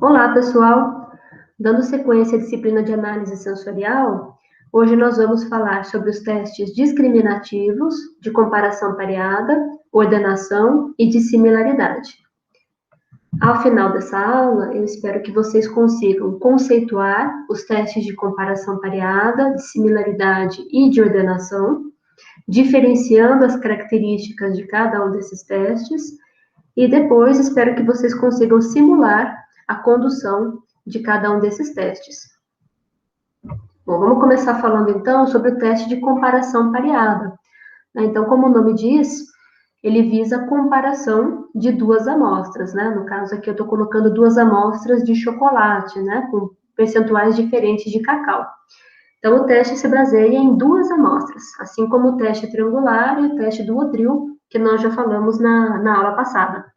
Olá, pessoal! Dando sequência à disciplina de análise sensorial, hoje nós vamos falar sobre os testes discriminativos, de comparação pareada, ordenação e de similaridade. Ao final dessa aula, eu espero que vocês consigam conceituar os testes de comparação pareada, de similaridade e de ordenação, diferenciando as características de cada um desses testes, e depois espero que vocês consigam simular a condução de cada um desses testes. Bom, vamos começar falando então sobre o teste de comparação pareada. Então, como o nome diz, ele visa a comparação de duas amostras, né? No caso aqui eu estou colocando duas amostras de chocolate, né? Com percentuais diferentes de cacau. Então, o teste se baseia em duas amostras, assim como o teste triangular e o teste do duodril, que nós já falamos na aula passada.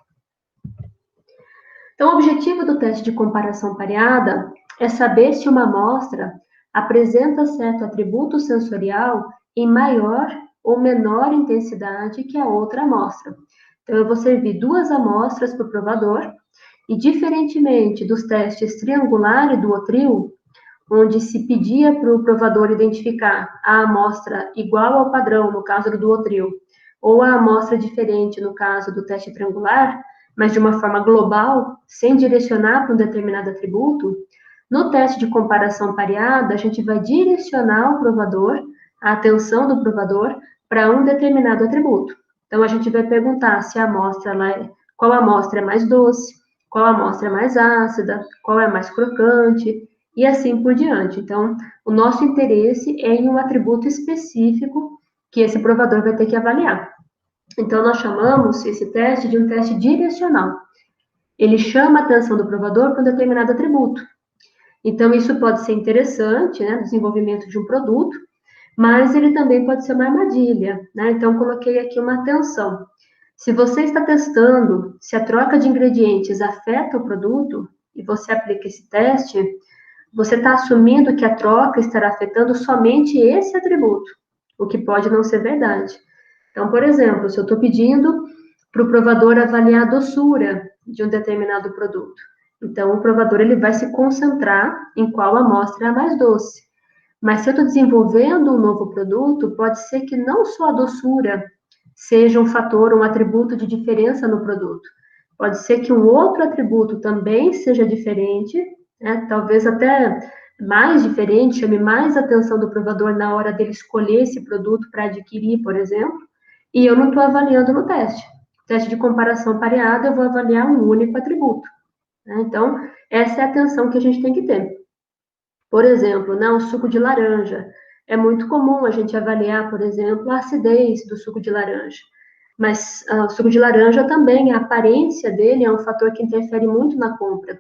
Então, o objetivo do teste de comparação pareada é saber se uma amostra apresenta certo atributo sensorial em maior ou menor intensidade que a outra amostra. Então, eu vou servir duas amostras para o provador e, diferentemente dos testes triangular e duodril, onde se pedia para o provador identificar a amostra igual ao padrão, no caso do duodril, ou a amostra diferente, no caso do teste triangular, mas de uma forma global, sem direcionar para um determinado atributo, no teste de comparação pareada, a gente vai direcionar o provador, a atenção do provador, para um determinado atributo. Então, a gente vai perguntar se a amostra, qual amostra é mais doce, qual amostra é mais ácida, qual é mais crocante, e assim por diante. Então, o nosso interesse é em um atributo específico que esse provador vai ter que avaliar. Então, nós chamamos esse teste de um teste direcional. Ele chama a atenção do provador para um determinado atributo. Então, isso pode ser interessante, né, no desenvolvimento de um produto, mas ele também pode ser uma armadilha, né? Então, coloquei aqui uma atenção. Se você está testando se a troca de ingredientes afeta o produto, e você aplica esse teste, você está assumindo que a troca estará afetando somente esse atributo, o que pode não ser verdade. Então, por exemplo, se eu estou pedindo para o provador avaliar a doçura de um determinado produto, então o provador ele vai se concentrar em qual amostra é a mais doce. Mas se eu estou desenvolvendo um novo produto, pode ser que não só a doçura seja um fator, um atributo de diferença no produto. Pode ser que um outro atributo também seja diferente, né? Talvez até mais diferente, chame mais atenção do provador na hora dele escolher esse produto para adquirir, por exemplo, e eu não estou avaliando no teste. Teste de comparação pareada, eu vou avaliar um único atributo, né? Então, essa é a atenção que a gente tem que ter. Por exemplo, né, o suco de laranja. É muito comum a gente avaliar, por exemplo, a acidez do suco de laranja. Mas o suco de laranja também, a aparência dele é um fator que interfere muito na compra.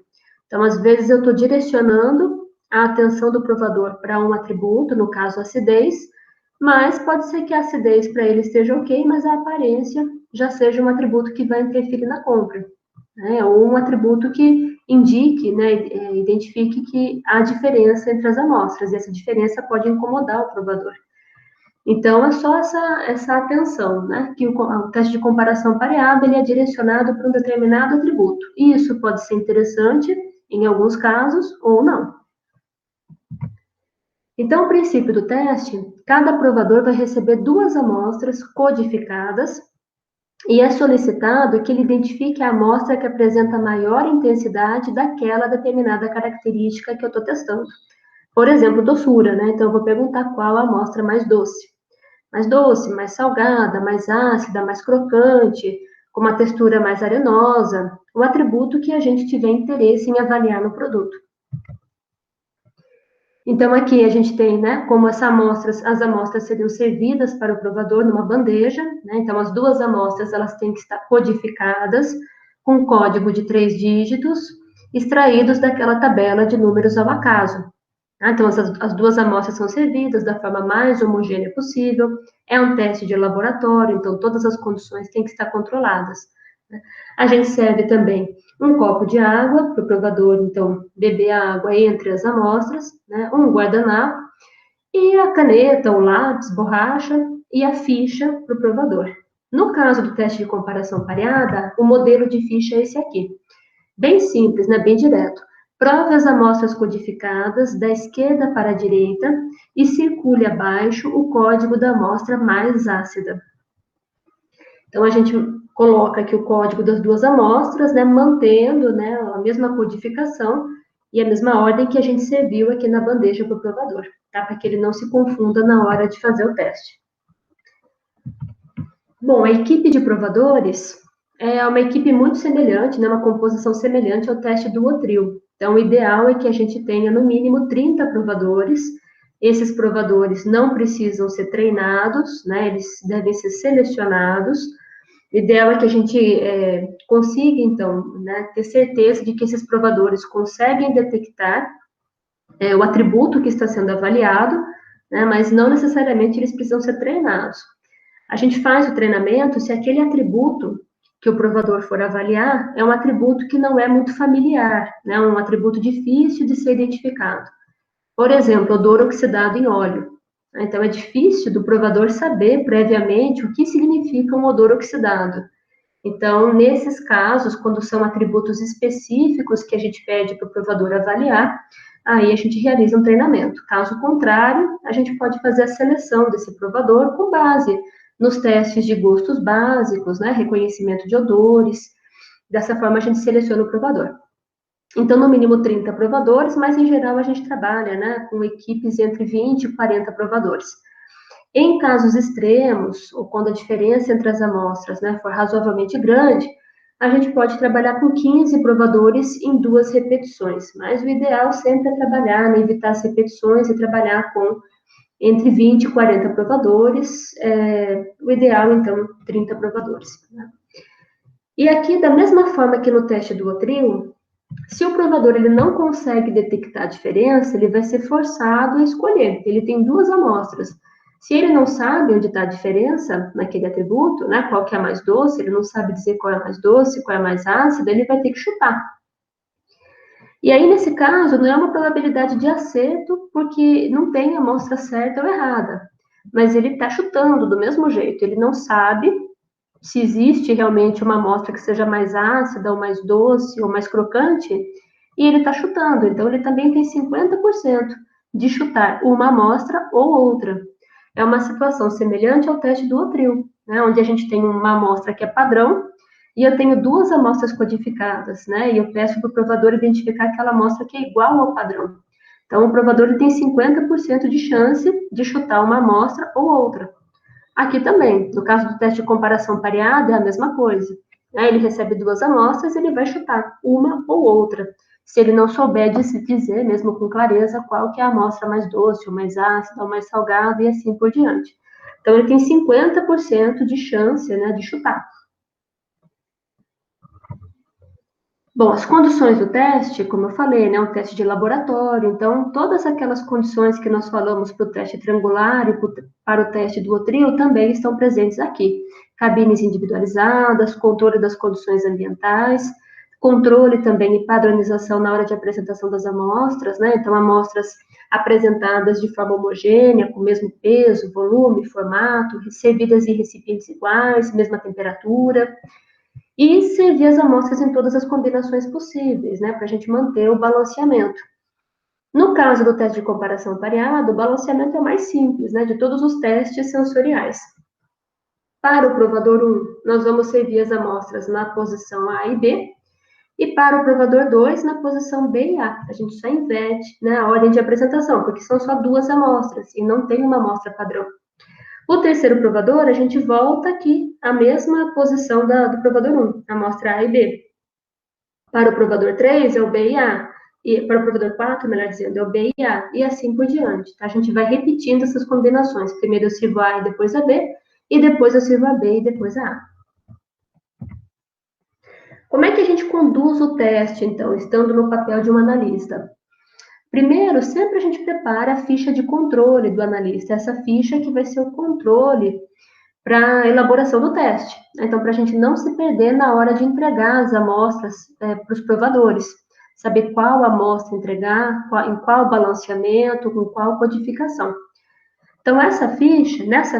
Então, às vezes, eu estou direcionando a atenção do provador para um atributo, no caso, a acidez, mas pode ser que a acidez para ele esteja ok, mas a aparência já seja um atributo que vai interferir na compra, né? Ou um atributo que indique, né, identifique que há diferença entre as amostras, e essa diferença pode incomodar o provador. Então, é só essa atenção, né, que o teste de comparação pareada ele é direcionado para um determinado atributo. E isso pode ser interessante em alguns casos ou não. Então, o princípio do teste, cada provador vai receber duas amostras codificadas e é solicitado que ele identifique a amostra que apresenta maior intensidade daquela determinada característica que eu estou testando. Por exemplo, doçura, né? Então, eu vou perguntar qual a amostra mais doce. Mais doce, mais salgada, mais ácida, mais crocante, com uma textura mais arenosa, o atributo que a gente tiver interesse em avaliar no produto. Então, aqui a gente tem, né, como as amostras seriam servidas para o provador numa bandeja, né? Então, as duas amostras, elas têm que estar codificadas com um código de 3 dígitos, extraídos daquela tabela de números ao acaso. Então, as duas amostras são servidas da forma mais homogênea possível, é um teste de laboratório, então todas as condições têm que estar controladas. A gente serve também um copo de água para o provador, então, beber a água entre as amostras, né? Um guardanapo e a caneta, o lápis, borracha e a ficha para o provador. No caso do teste de comparação pareada, o modelo de ficha é esse aqui. Bem simples, né? Bem direto. Prove as amostras codificadas da esquerda para a direita e circule abaixo o código da amostra mais ácida. Então, a gente coloca aqui o código das duas amostras, né, mantendo, né, a mesma codificação e a mesma ordem que a gente serviu aqui na bandeja para o provador, tá? Para que ele não se confunda na hora de fazer o teste. Bom, a equipe de provadores é uma equipe muito semelhante, né, uma composição semelhante ao teste do Duotril. Então, o ideal é que a gente tenha, no mínimo, 30 provadores. Esses provadores não precisam ser treinados, né, eles devem ser selecionados. O ideal é que a gente consiga, então, né, ter certeza de que esses provadores conseguem detectar o atributo que está sendo avaliado, né, mas não necessariamente eles precisam ser treinados. A gente faz o treinamento se aquele atributo que o provador for avaliar é um atributo que não é muito familiar, né, um atributo difícil de ser identificado. Por exemplo, odor oxidado em óleo. Então, é difícil do provador saber previamente o que significa um odor oxidado. Então, nesses casos, quando são atributos específicos que a gente pede para o provador avaliar, aí a gente realiza um treinamento. Caso contrário, a gente pode fazer a seleção desse provador com base nos testes de gostos básicos, né, reconhecimento de odores. Dessa forma, a gente seleciona o provador. Então, no mínimo 30 provadores, mas em geral a gente trabalha, né, com equipes entre 20 e 40 provadores. Em casos extremos, ou quando a diferença entre as amostras, né, for razoavelmente grande, a gente pode trabalhar com 15 provadores em 2 repetições, mas o ideal sempre é trabalhar, né, evitar as repetições e trabalhar com entre 20 e 40 provadores, o ideal, então, 30 provadores. Né? E aqui, da mesma forma que no teste do Duotril, se o provador ele não consegue detectar a diferença, ele vai ser forçado a escolher. Ele tem 2 amostras. Se ele não sabe onde está a diferença naquele atributo, né, qual que é a mais doce, ele não sabe dizer qual é a mais doce, qual é a mais ácida, ele vai ter que chutar. E aí, nesse caso, não é uma probabilidade de acerto, porque não tem amostra certa ou errada. Mas ele está chutando do mesmo jeito. Ele não sabe se existe realmente uma amostra que seja mais ácida, ou mais doce, ou mais crocante, e ele está chutando. Então, ele também tem 50% de chutar uma amostra ou outra. É uma situação semelhante ao teste do Duotril, né, onde a gente tem uma amostra que é padrão, e eu tenho 2 amostras codificadas, né, e eu peço para o provador identificar aquela amostra que é igual ao padrão. Então, o provador tem 50% de chance de chutar uma amostra ou outra. Aqui também, no caso do teste de comparação pareada, é a mesma coisa. Ele recebe 2 amostras, ele vai chutar uma ou outra. Se ele não souber dizer, mesmo com clareza, qual que é a amostra mais doce, ou mais ácida, ou mais salgada, e assim por diante. Então, ele tem 50% de chance, né, de chutar. Bom, as condições do teste, como eu falei, né, um teste de laboratório, então todas aquelas condições que nós falamos para o teste triangular e para o teste do Duotril também estão presentes aqui. Cabines individualizadas, controle das condições ambientais, controle também e padronização na hora de apresentação das amostras, né, então amostras apresentadas de forma homogênea, com o mesmo peso, volume, formato, servidas em recipientes iguais, mesma temperatura, e servir as amostras em todas as combinações possíveis, né, para a gente manter o balanceamento. No caso do teste de comparação pareada, o balanceamento é mais simples, né, de todos os testes sensoriais. Para o provador 1, nós vamos servir as amostras na posição A e B, e para o provador 2, na posição B e A. A gente só inverte, né, a ordem de apresentação, porque são só 2 amostras, e não tem uma amostra padrão. O terceiro provador, a gente volta aqui à mesma posição do provador 1, amostra A e B. Para o provador 3, é o B e A. E para o provador 4, melhor dizendo, é o B e A. E assim por diante. Tá? A gente vai repetindo essas combinações. Primeiro eu sirvo A e depois a B. E depois eu sirvo a B e depois a A. Como é que a gente conduz o teste, então, estando no papel de um analista? Primeiro, sempre a gente prepara a ficha de controle do analista. Essa ficha que vai ser o controle para a elaboração do teste. Então, para a gente não se perder na hora de entregar as amostras para os provadores. Saber qual amostra entregar, em qual balanceamento, com qual codificação. Então, nessa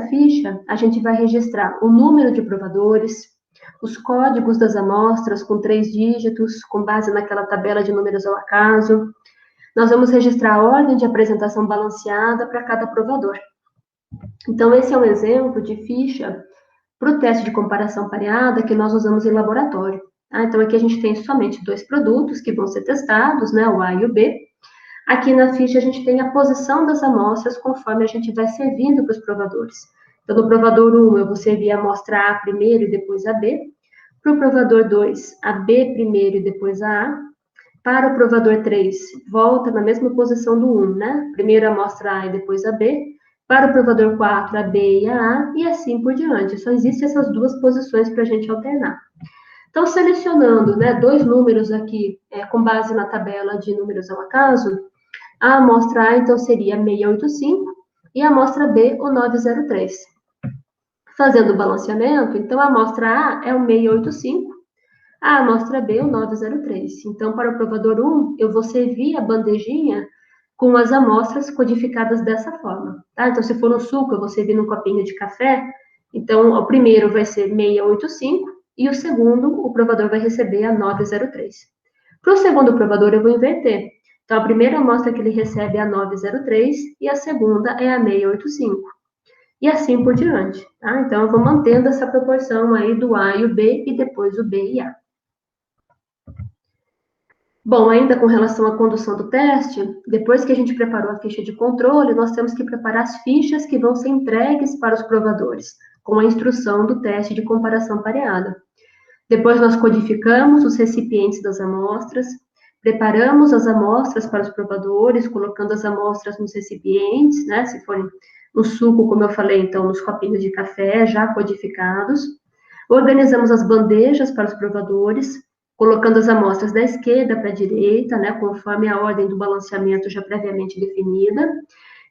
ficha, a gente vai registrar o número de provadores, os códigos das amostras com 3 dígitos, com base naquela tabela de números ao acaso. Nós vamos registrar a ordem de apresentação balanceada para cada provador. Então, esse é um exemplo de ficha para o teste de comparação pareada que nós usamos em laboratório. Tá? Então, aqui a gente tem somente 2 produtos que vão ser testados, né, o A e o B. Aqui na ficha a gente tem a posição das amostras conforme a gente vai servindo para os provadores. Então, no provador 1, eu vou servir a amostra A primeiro e depois a B. Para o provador 2, a B primeiro e depois a A. Para o provador 3, volta na mesma posição do 1, né? Primeiro a amostra A e depois a B. Para o provador 4, a B e a A, e assim por diante. Só existem essas 2 posições para a gente alternar. Então, selecionando, né, 2 números aqui, com base na tabela de números ao acaso, a amostra A, então, seria 685 e a amostra B, o 903. Fazendo o balanceamento, então, a amostra A é o 685, a amostra B, o 903. Então, para o provador 1, eu vou servir a bandejinha com as amostras codificadas dessa forma. Tá? Então, se for um suco, eu vou servir num copinho de café. Então, o primeiro vai ser 685 e o segundo, o provador vai receber a 903. Para o segundo provador, eu vou inverter. Então, a primeira amostra que ele recebe é a 903 e a segunda é a 685. E assim por diante. Tá? Então, eu vou mantendo essa proporção aí do A e o B e depois o B e A. Bom, ainda com relação à condução do teste, depois que a gente preparou a ficha de controle, nós temos que preparar as fichas que vão ser entregues para os provadores, com a instrução do teste de comparação pareada. Depois nós codificamos os recipientes das amostras, preparamos as amostras para os provadores, colocando as amostras nos recipientes, né? Se forem no suco, como eu falei, então, nos copinhos de café já codificados. Organizamos as bandejas para os provadores, colocando as amostras da esquerda para a direita, né, conforme a ordem do balanceamento já previamente definida,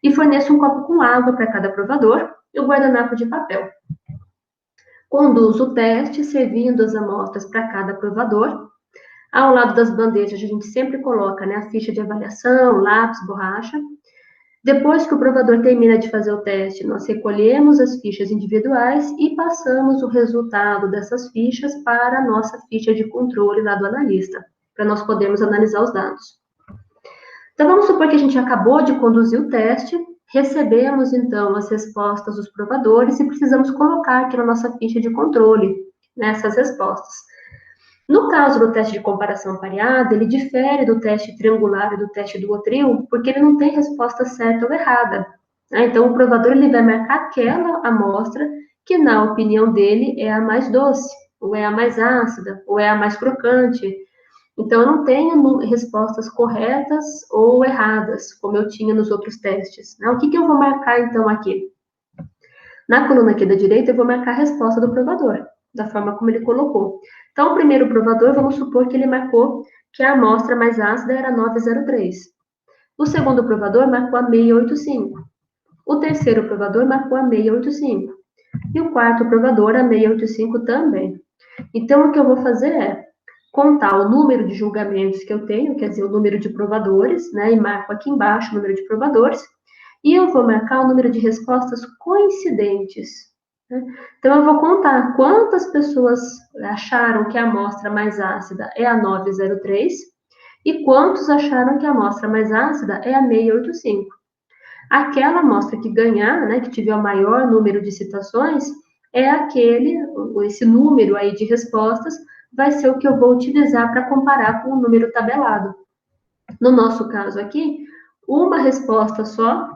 e forneço um copo com água para cada provador e o guardanapo de papel. Conduzo o teste servindo as amostras para cada provador. Ao lado das bandejas, a gente sempre coloca, né, a ficha de avaliação, lápis, borracha. Depois que o provador termina de fazer o teste, nós recolhemos as fichas individuais e passamos o resultado dessas fichas para a nossa ficha de controle lá do analista, para nós podermos analisar os dados. Então, vamos supor que a gente acabou de conduzir o teste, recebemos, então, as respostas dos provadores e precisamos colocar aqui na nossa ficha de controle, nessas respostas. No caso do teste de comparação pareada, ele difere do teste triangular e do teste duotril, porque ele não tem resposta certa ou errada. Né? Então, o provador ele vai marcar aquela amostra que, na opinião dele, é a mais doce, ou é a mais ácida, ou é a mais crocante. Então, eu não tenho respostas corretas ou erradas, como eu tinha nos outros testes. Né? O que eu vou marcar, então, aqui? Na coluna aqui da direita, eu vou marcar a resposta do provador, da forma como ele colocou. Então, o primeiro provador, vamos supor que ele marcou que a amostra mais ácida era 903. O segundo provador marcou a 685. O terceiro provador marcou a 685. E o quarto provador, a 685 também. Então, o que eu vou fazer é contar o número de julgamentos que eu tenho, quer dizer, o número de provadores, né? E marco aqui embaixo o número de provadores. E eu vou marcar o número de respostas coincidentes. Então, eu vou contar quantas pessoas acharam que a amostra mais ácida é a 903 e quantos acharam que a amostra mais ácida é a 685. Aquela amostra que ganhar, né, que tiver o maior número de citações, esse número aí de respostas vai ser o que eu vou utilizar para comparar com o número tabelado. No nosso caso aqui, uma resposta só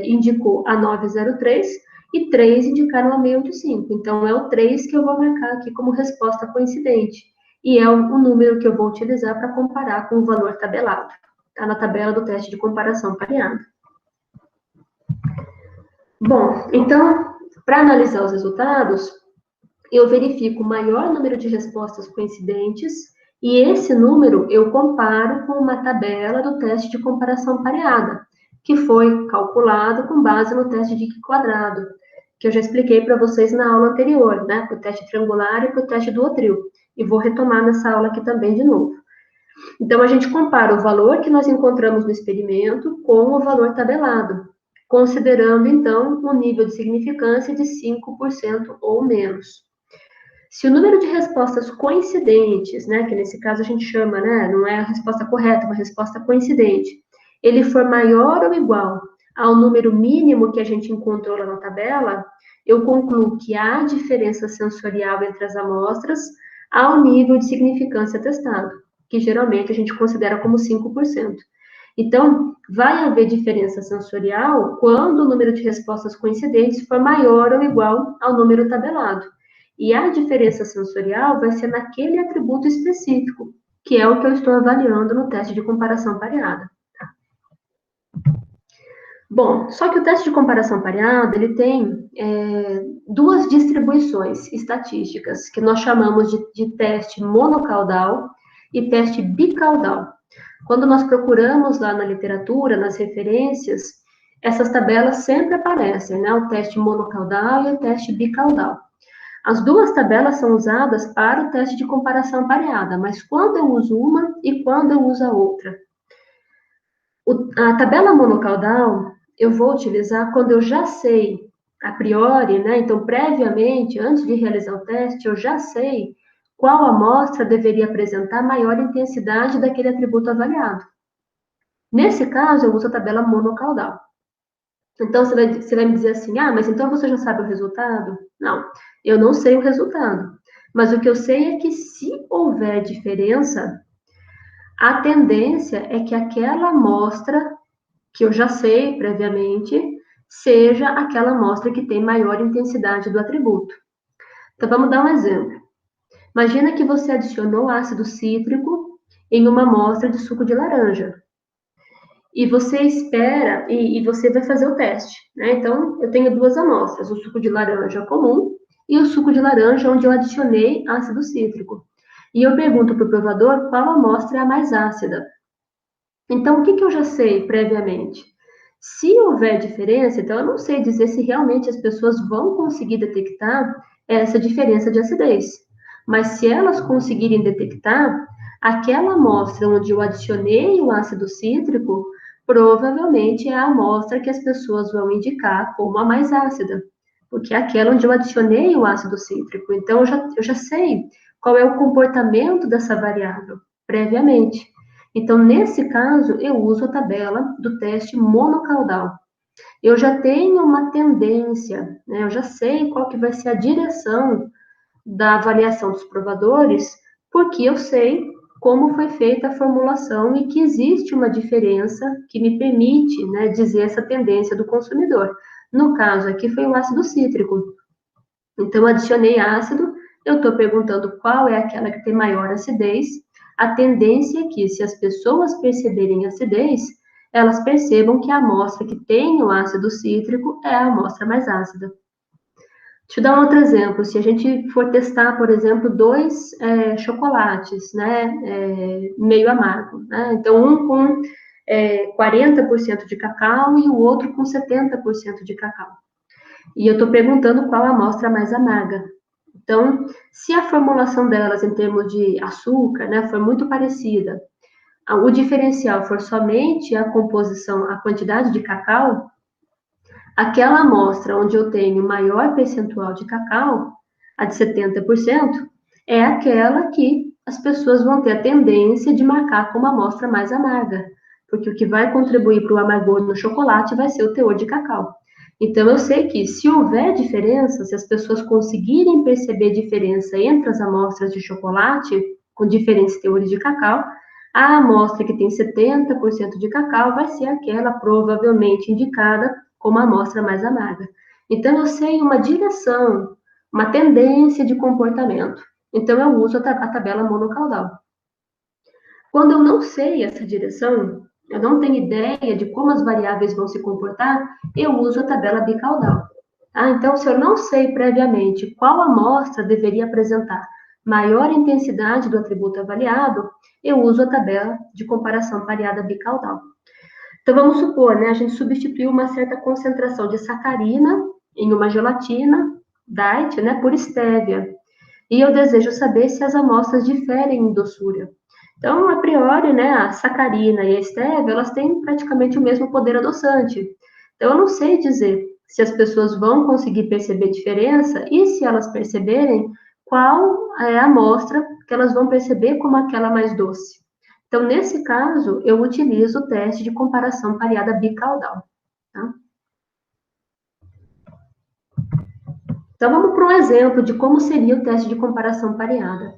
indicou a 903 e 3 indicaram a 685. Então, é o 3 que eu vou marcar aqui como resposta coincidente. E é o número que eu vou utilizar para comparar com o valor tabelado. Está na tabela do teste de comparação pareada. Bom, então, para analisar os resultados, eu verifico o maior número de respostas coincidentes e esse número eu comparo com uma tabela do teste de comparação pareada, que foi calculado com base no teste de quadrado, que eu já expliquei para vocês na aula anterior, né, para o teste triangular e para o teste duotril, e vou retomar nessa aula aqui também de novo. Então, a gente compara o valor que nós encontramos no experimento com o valor tabelado, considerando, então, um nível de significância de 5% ou menos. Se o número de respostas coincidentes, né, que nesse caso a gente chama, né, não é a resposta correta, é uma resposta coincidente, ele for maior ou igual ao número mínimo que a gente encontrou lá na tabela, eu concluo que há diferença sensorial entre as amostras ao nível de significância testado, que geralmente a gente considera como 5%. Então, vai haver diferença sensorial quando o número de respostas coincidentes for maior ou igual ao número tabelado. E a diferença sensorial vai ser naquele atributo específico, que é o que eu estou avaliando no teste de comparação pareada. Bom, só que o teste de comparação pareada, ele tem duas distribuições estatísticas, que nós chamamos de teste monocaudal e teste bicaudal. Quando nós procuramos lá na literatura, nas referências, essas tabelas sempre aparecem, né? O teste monocaudal e o teste bicaudal. As duas tabelas são usadas para o teste de comparação pareada, mas quando eu uso uma e quando eu uso a outra? A tabela monocaudal eu vou utilizar quando eu já sei, a priori, né? Então, previamente, antes de realizar o teste, eu já sei qual amostra deveria apresentar maior intensidade daquele atributo avaliado. Nesse caso, eu uso a tabela monocaudal. Então, você vai me dizer assim, mas então você já sabe o resultado? Não, eu não sei o resultado. Mas o que eu sei é que se houver diferença, a tendência é que aquela amostra, que eu já sei previamente, seja aquela amostra que tem maior intensidade do atributo. Então, vamos dar um exemplo. Imagina que você adicionou ácido cítrico em uma amostra de suco de laranja. E você espera, e você vai fazer o teste, né? Então, eu tenho duas amostras, o suco de laranja comum e o suco de laranja onde eu adicionei ácido cítrico. E eu pergunto para o provador qual amostra é a mais ácida. Então, o que eu já sei previamente? Se houver diferença, então eu não sei dizer se realmente as pessoas vão conseguir detectar essa diferença de acidez. Mas se elas conseguirem detectar, aquela amostra onde eu adicionei o ácido cítrico, provavelmente é a amostra que as pessoas vão indicar como a mais ácida, porque é aquela onde eu adicionei o ácido cítrico. Então, eu já sei qual é o comportamento dessa variável previamente. Então, nesse caso, eu uso a tabela do teste monocaudal. Eu já tenho uma tendência, né? Eu já sei qual que vai ser a direção da avaliação dos provadores, porque eu sei como foi feita a formulação e que existe uma diferença que me permite, né, dizer essa tendência do consumidor. No caso aqui foi o ácido cítrico. Então, adicionei ácido, eu estou perguntando qual é aquela que tem maior acidez. A tendência é que, se as pessoas perceberem acidez, elas percebam que a amostra que tem o ácido cítrico é a amostra mais ácida. Deixa eu dar um outro exemplo. Se a gente for testar, por exemplo, dois chocolates, né, meio amargo, né? Então, um com 40% de cacau e o outro com 70% de cacau. E eu estou perguntando qual a amostra mais amarga. Então, se a formulação delas em termos de açúcar, né, for muito parecida, o diferencial for somente a composição, a quantidade de cacau, aquela amostra onde eu tenho maior percentual de cacau, a de 70%, é aquela que as pessoas vão ter a tendência de marcar como amostra mais amarga, porque o que vai contribuir para o amargor no chocolate vai ser o teor de cacau. Então, eu sei que se houver diferença, se as pessoas conseguirem perceber diferença entre as amostras de chocolate com diferentes teores de cacau, a amostra que tem 70% de cacau vai ser aquela provavelmente indicada como a amostra mais amarga. Então, eu sei uma direção, uma tendência de comportamento. Então, eu uso a tabela monocaudal. Quando eu não sei essa direção, eu não tenho ideia de como as variáveis vão se comportar, eu uso a tabela bicaudal. Então, se eu não sei previamente qual amostra deveria apresentar maior intensidade do atributo avaliado, eu uso a tabela de comparação pareada bicaudal. Então, vamos supor, né, a gente substituiu uma certa concentração de sacarina em uma gelatina diet, né, por estévia. E eu desejo saber se as amostras diferem em doçura. Então, a priori, né, a sacarina e a estévia, elas têm praticamente o mesmo poder adoçante. Então, eu não sei dizer se as pessoas vão conseguir perceber diferença e, se elas perceberem, qual é a amostra que elas vão perceber como aquela mais doce. Então, nesse caso, eu utilizo o teste de comparação pareada bicaudal. Tá? Então, vamos para um exemplo de como seria o teste de comparação pareada.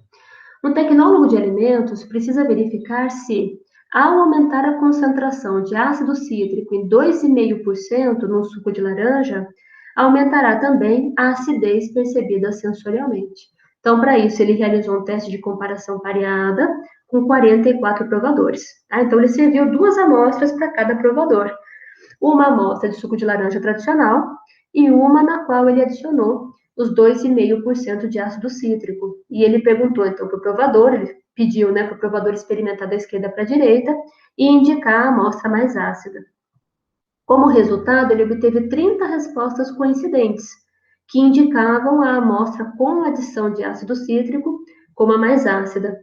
Um tecnólogo de alimentos precisa verificar se, ao aumentar a concentração de ácido cítrico em 2,5% no suco de laranja, aumentará também a acidez percebida sensorialmente. Então, para isso, ele realizou um teste de comparação pareada com 44 provadores. Tá? Então, ele serviu 2 amostras para cada provador. Uma amostra de suco de laranja tradicional e uma na qual ele adicionou os 2,5% de ácido cítrico. E ele perguntou, então, para o provador, ele pediu, né, para o provador experimentar da esquerda para a direita e indicar a amostra mais ácida. Como resultado, ele obteve 30 respostas coincidentes, que indicavam a amostra com adição de ácido cítrico como a mais ácida.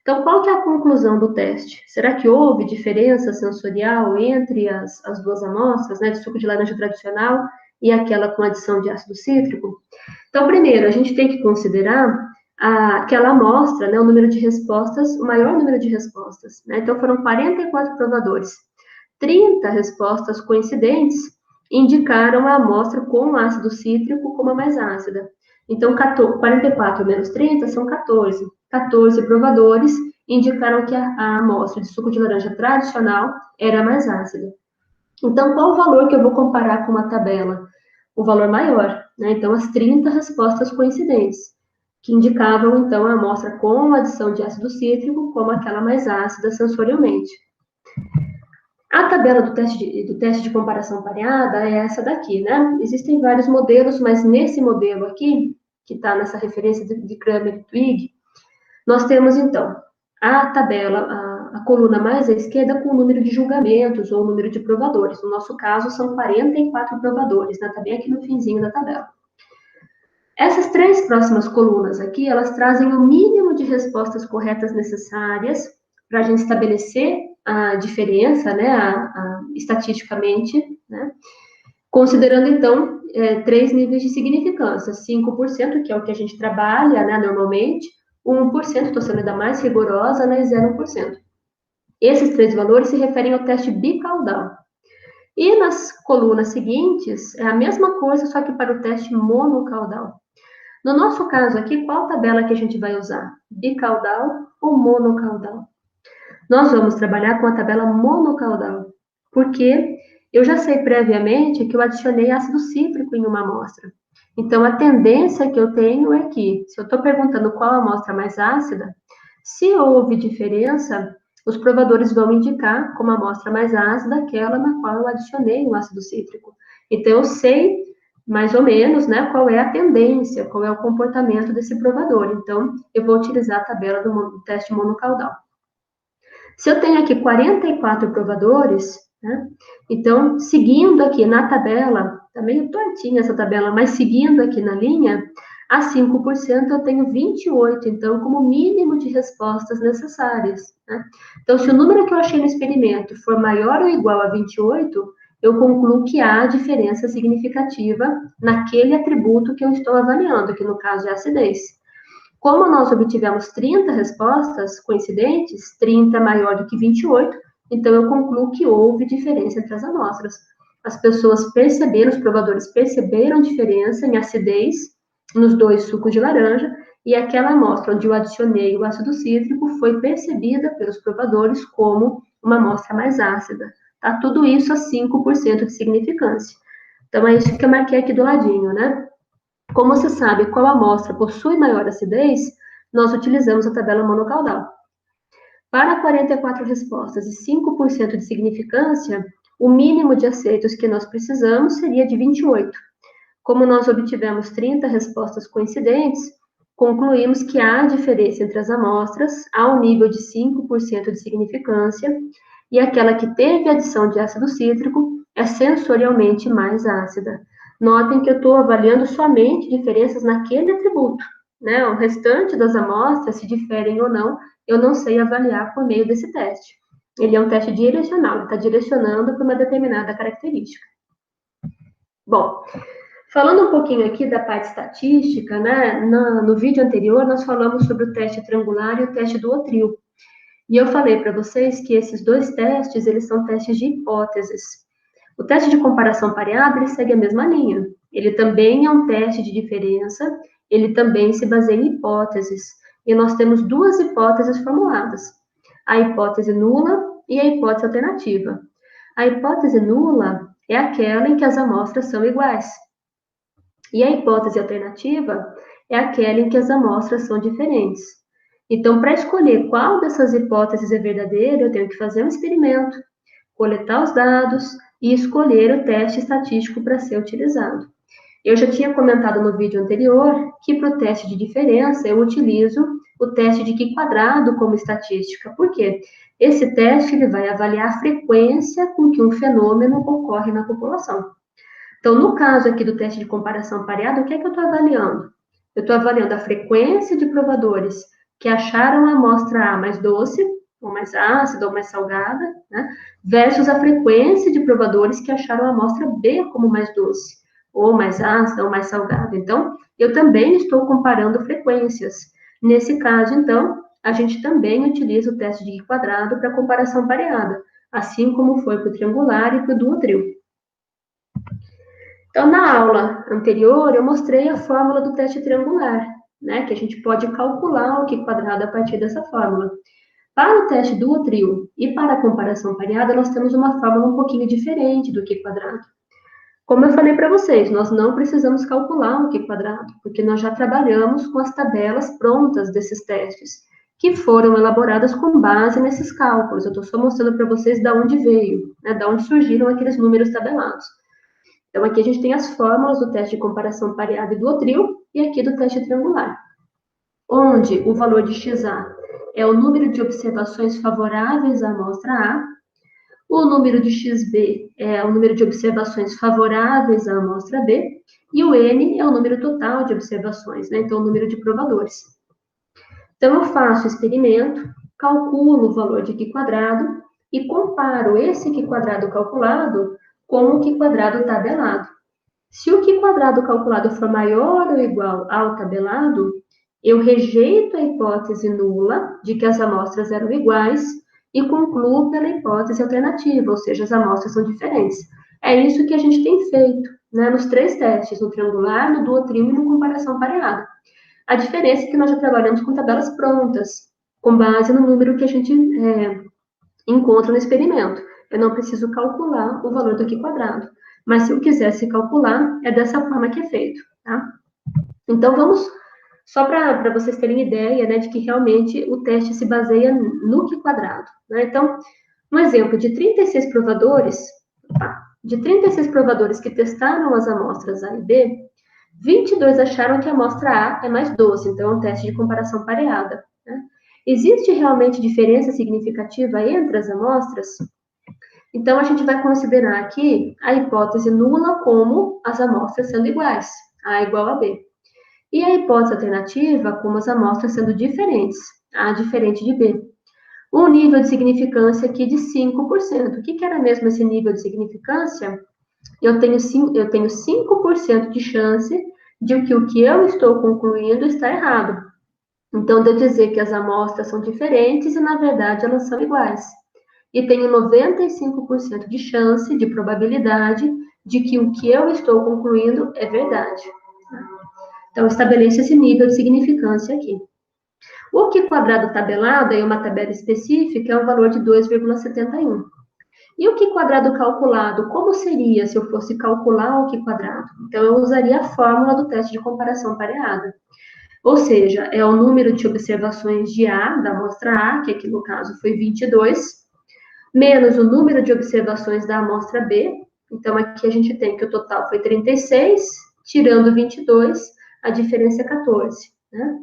Então, qual que é a conclusão do teste? Será que houve diferença sensorial entre as 2 amostras, né, de suco de laranja tradicional e aquela com adição de ácido cítrico? Então, primeiro, a gente tem que considerar aquela amostra, né, o número de respostas, o maior número de respostas. Né? Então, foram 44 provadores. 30 respostas coincidentes indicaram a amostra com ácido cítrico como a mais ácida. Então, 44 menos 30 são 14. 14 provadores indicaram que a amostra de suco de laranja tradicional era mais ácida. Então, qual o valor que eu vou comparar com uma tabela? O valor maior, né? Então, as 30 respostas coincidentes, que indicavam, então, a amostra com adição de ácido cítrico como aquela mais ácida sensorialmente. A tabela do teste de comparação pareada é essa daqui, né? Existem vários modelos, mas nesse modelo aqui, que está nessa referência de Kramer e Twigg, nós temos, então, a tabela, a coluna mais à esquerda com o número de julgamentos ou o número de provadores. No nosso caso, são 44 provadores, né? Está bem aqui no finzinho da tabela. Essas 3 próximas colunas aqui, elas trazem o mínimo de respostas corretas necessárias para a gente estabelecer a diferença, né, estatisticamente, né, considerando, então, 3 níveis de significância, 5%, que é o que a gente trabalha, né, normalmente, 1%, estou sendo ainda mais rigorosa, né, 0%. Esses 3 valores se referem ao teste bicaudal. E nas colunas seguintes, é a mesma coisa, só que para o teste monocaudal. No nosso caso aqui, qual tabela que a gente vai usar? Bicaudal ou monocaudal? Nós vamos trabalhar com a tabela monocaudal, porque eu já sei previamente que eu adicionei ácido cítrico em uma amostra. Então, a tendência que eu tenho é que, se eu estou perguntando qual a amostra mais ácida, se houve diferença, os provadores vão indicar como a amostra mais ácida aquela na qual eu adicionei o ácido cítrico. Então, eu sei mais ou menos, né, qual é a tendência, qual é o comportamento desse provador. Então, eu vou utilizar a tabela do teste monocaudal. Se eu tenho aqui 44 provadores, né, então, seguindo aqui na tabela, tá meio tortinha essa tabela, mas seguindo aqui na linha, a 5% eu tenho 28, então, como mínimo de respostas necessárias. Né? Então, se o número que eu achei no experimento for maior ou igual a 28, eu concluo que há diferença significativa naquele atributo que eu estou avaliando, que no caso é a acidez. Como nós obtivemos 30 respostas coincidentes, 30 maior do que 28, então eu concluo que houve diferença entre as amostras. As pessoas perceberam, os provadores perceberam diferença em acidez nos 2 sucos de laranja, e aquela amostra onde eu adicionei o ácido cítrico foi percebida pelos provadores como uma amostra mais ácida. Tá? Tudo isso a 5% de significância. Então, é isso que eu marquei aqui do ladinho, né? Como se sabe qual amostra possui maior acidez, nós utilizamos a tabela monocaudal. Para 44 respostas e 5% de significância, o mínimo de aceitos que nós precisamos seria de 28. Como nós obtivemos 30 respostas coincidentes, concluímos que há diferença entre as amostras ao nível de 5% de significância, e aquela que teve adição de ácido cítrico é sensorialmente mais ácida. Notem que eu estou avaliando somente diferenças naquele atributo, né? O restante das amostras, se diferem ou não, eu não sei avaliar por meio desse teste. Ele é um teste direcional, ele está direcionando para uma determinada característica. Bom, Falando um pouquinho aqui da parte estatística, né? No vídeo anterior, nós falamos sobre o teste triangular e o teste duotril. E eu falei para vocês que esses dois testes, eles são testes de hipóteses. O teste de comparação pareada, ele segue a mesma linha. Ele também é um teste de diferença, ele também se baseia em hipóteses. E nós temos duas hipóteses formuladas: a hipótese nula e a hipótese alternativa. A hipótese nula é aquela em que as amostras são iguais. E a hipótese alternativa é aquela em que as amostras são diferentes. Então, para escolher qual dessas hipóteses é verdadeira, eu tenho que fazer um experimento, coletar os dados e escolher o teste estatístico para ser utilizado. Eu já tinha comentado no vídeo anterior que para o teste de diferença eu utilizo o teste de Q quadrado como estatística. Por quê? Esse teste ele vai avaliar a frequência com que um fenômeno ocorre na população. Então, no caso aqui do teste de comparação pareada, o que é que eu estou avaliando? Eu estou avaliando a frequência de provadores que acharam a amostra A mais doce, ou mais ácida, ou mais salgada, né, versus a frequência de provadores que acharam a amostra B como mais doce, ou mais ácida, ou mais salgada. Então, eu também estou comparando frequências. Nesse caso, então, a gente também utiliza o teste de Q quadrado para comparação pareada, assim como foi para o triangular e para o duotril. Então, na aula anterior, eu mostrei a fórmula do teste triangular, né, que a gente pode calcular o Q quadrado a partir dessa fórmula. Para o teste duotril e para a comparação pareada, nós temos uma fórmula um pouquinho diferente do Q quadrado. Como eu falei para vocês, nós não precisamos calcular o Q quadrado, porque nós já trabalhamos com as tabelas prontas desses testes, que foram elaboradas com base nesses cálculos. Eu estou só mostrando para vocês de onde veio, né, de onde surgiram aqueles números tabelados. Então, aqui a gente tem as fórmulas do teste de comparação pareada e duotril, e aqui do teste triangular, onde o valor de XA é o número de observações favoráveis à amostra A, o número de XB é o número de observações favoráveis à amostra B, e o N é o número total de observações, né? Então, o número de provadores. Então, eu faço o experimento, calculo o valor de Q quadrado e comparo esse Q quadrado calculado com o Q quadrado tabelado. Se o Q quadrado calculado for maior ou igual ao tabelado, eu rejeito a hipótese nula de que as amostras eram iguais e concluo pela hipótese alternativa, ou seja, as amostras são diferentes. É isso que a gente tem feito, né, nos três testes, no triangular, no duotril e no comparação pareada. A diferença é que nós já trabalhamos com tabelas prontas, com base no número que a gente encontra no experimento. Eu não preciso calcular o valor do Q quadrado. Mas se eu quisesse calcular, é dessa forma que é feito, tá? Então, vamos, só para vocês terem ideia, né, de que realmente o teste se baseia no Q quadrado, né? Então, um exemplo, de 36 provadores que testaram as amostras A e B, 22 acharam que a amostra A é mais doce, então é um teste de comparação pareada, né? Existe realmente diferença significativa entre as amostras? Então, a gente vai considerar aqui a hipótese nula como as amostras sendo iguais, A igual a B. E a hipótese alternativa como as amostras sendo diferentes, A diferente de B. Um nível de significância aqui de 5%. O que era mesmo esse nível de significância? Eu tenho 5% de chance de que o que eu estou concluindo está errado. Então, de eu dizer que as amostras são diferentes e, na verdade, elas são iguais. E tenho 95% de chance, de probabilidade, de que o que eu estou concluindo é verdade. Então, estabeleço esse nível de significância aqui. O Q quadrado tabelado, em uma tabela específica, é um valor de 2,71. E o Q quadrado calculado, como seria se eu fosse calcular o Q quadrado? Então, eu usaria a fórmula do teste de comparação pareada. Ou seja, é o número de observações de A, da amostra A, que aqui no caso foi 22, menos o número de observações da amostra B. Então, aqui a gente tem que o total foi 36, tirando 22, a diferença é 14, né?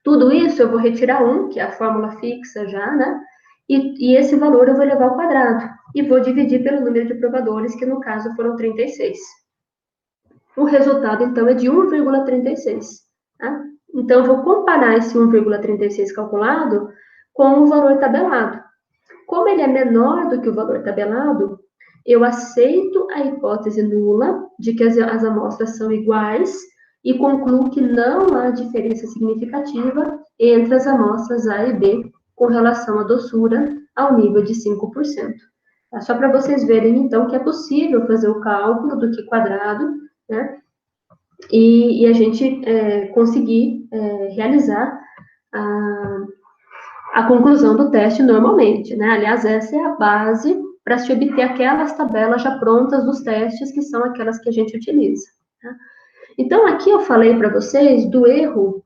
Tudo isso eu vou retirar 1, que é a fórmula fixa já, né? E esse valor eu vou levar ao quadrado. E vou dividir pelo número de provadores, que no caso foram 36. O resultado, então, é de 1,36. Tá? Então, eu vou comparar esse 1,36 calculado com o valor tabelado. Como ele é menor do que o valor tabelado, Eu aceito a hipótese nula de que as amostras são iguais e concluo que não há diferença significativa entre as amostras A e B com relação à doçura ao nível de 5%. Tá? Só para vocês verem, então, que é possível fazer o cálculo do Q quadrado, né? E a gente conseguir realizar a conclusão do teste normalmente, né? Aliás, essa é a base para se obter aquelas tabelas já prontas dos testes, que são aquelas que a gente utiliza. Tá? Então, aqui eu falei para vocês do erro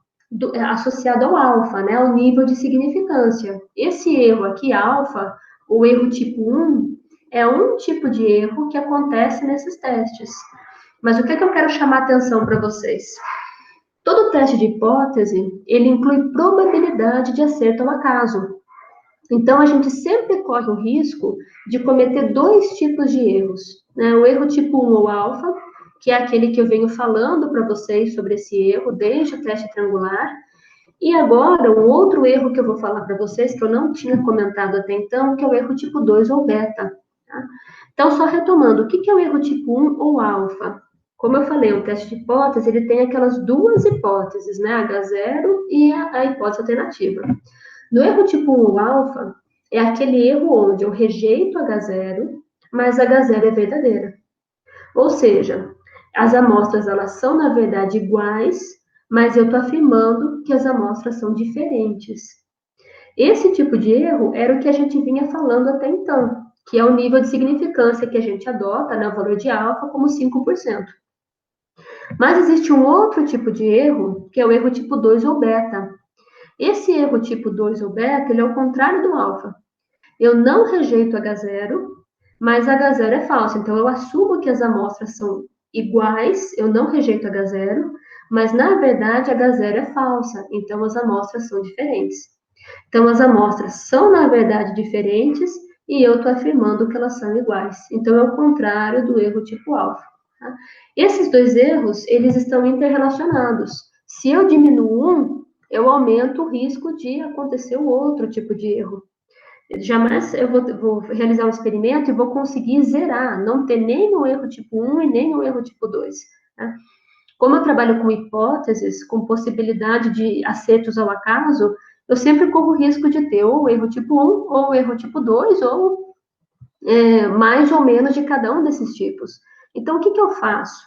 associado ao alfa, né? Ao nível de significância. Esse erro aqui, alfa, o erro tipo 1, é um tipo de erro que acontece nesses testes. Mas o que eu quero chamar a atenção para vocês? Todo teste de hipótese, ele inclui probabilidade de acerto ao acaso. Então, a gente sempre corre o risco de cometer dois tipos de erros, né? O erro tipo 1 ou alfa, que é aquele que eu venho falando para vocês sobre esse erro desde o teste triangular, e agora, um outro erro que eu vou falar para vocês, que eu não tinha comentado até então, que é o erro tipo 2 ou beta. Tá? Então, só retomando, o que é o erro tipo 1 ou alfa? Como eu falei, o teste de hipótese, ele tem aquelas duas hipóteses, né? H0 e a hipótese alternativa. No erro tipo 1 ou alfa, é aquele erro onde eu rejeito H0, mas H0 é verdadeira. Ou seja, as amostras, elas são, na verdade, iguais, mas eu estou afirmando que as amostras são diferentes. Esse tipo de erro era o que a gente vinha falando até então, que é o nível de significância que a gente adota, né, o valor de alfa, como 5%. Mas existe um outro tipo de erro, que é o erro tipo 2 ou beta. Esse erro tipo 2 ou beta, ele é o contrário do alfa. Eu não rejeito H0, mas H0 é falso. Então, eu assumo que as amostras são iguais, eu não rejeito H0, mas, na verdade, H0 é falsa. Então, as amostras são diferentes. Então, as amostras são, na verdade, diferentes e eu estou afirmando que elas são iguais. Então, é o contrário do erro tipo alfa. Tá? Esses dois erros, eles estão interrelacionados. Se eu diminuo um, eu aumento o risco de acontecer o outro tipo de erro. Jamais eu vou realizar um experimento e vou conseguir zerar, não ter nem o erro tipo 1 e nem o erro tipo 2. Né? Como eu trabalho com hipóteses, com possibilidade de acertos ao acaso, eu sempre corro o risco de ter ou o erro tipo 1, ou o erro tipo 2, ou mais ou menos de cada um desses tipos. Então, o que eu faço?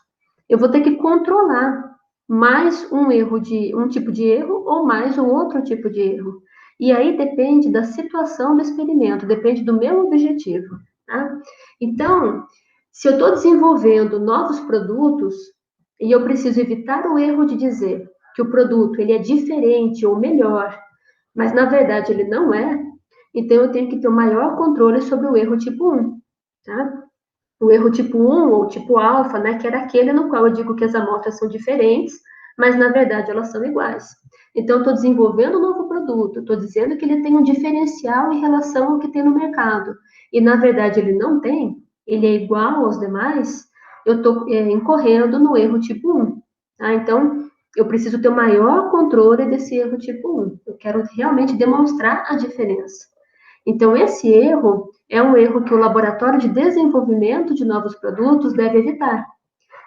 Eu vou ter que controlar mais um tipo de erro ou mais um outro tipo de erro. E aí depende da situação do experimento, depende do meu objetivo. Tá? Então, se eu estou desenvolvendo novos produtos e eu preciso evitar o erro de dizer que o produto ele é diferente ou melhor, mas na verdade ele não é, então eu tenho que ter o maior controle sobre o erro tipo 1. Tá? O erro tipo 1 ou tipo alfa, né, que era aquele no qual eu digo que as amostras são diferentes, mas na verdade elas são iguais. Então, eu estou desenvolvendo um novo produto, estou dizendo que ele tem um diferencial em relação ao que tem no mercado, e na verdade ele não tem, ele é igual aos demais, eu estou incorrendo no erro tipo 1. Tá? Então, eu preciso ter o maior controle desse erro tipo 1. Eu quero realmente demonstrar a diferença. Então, esse erro é um erro que o laboratório de desenvolvimento de novos produtos deve evitar.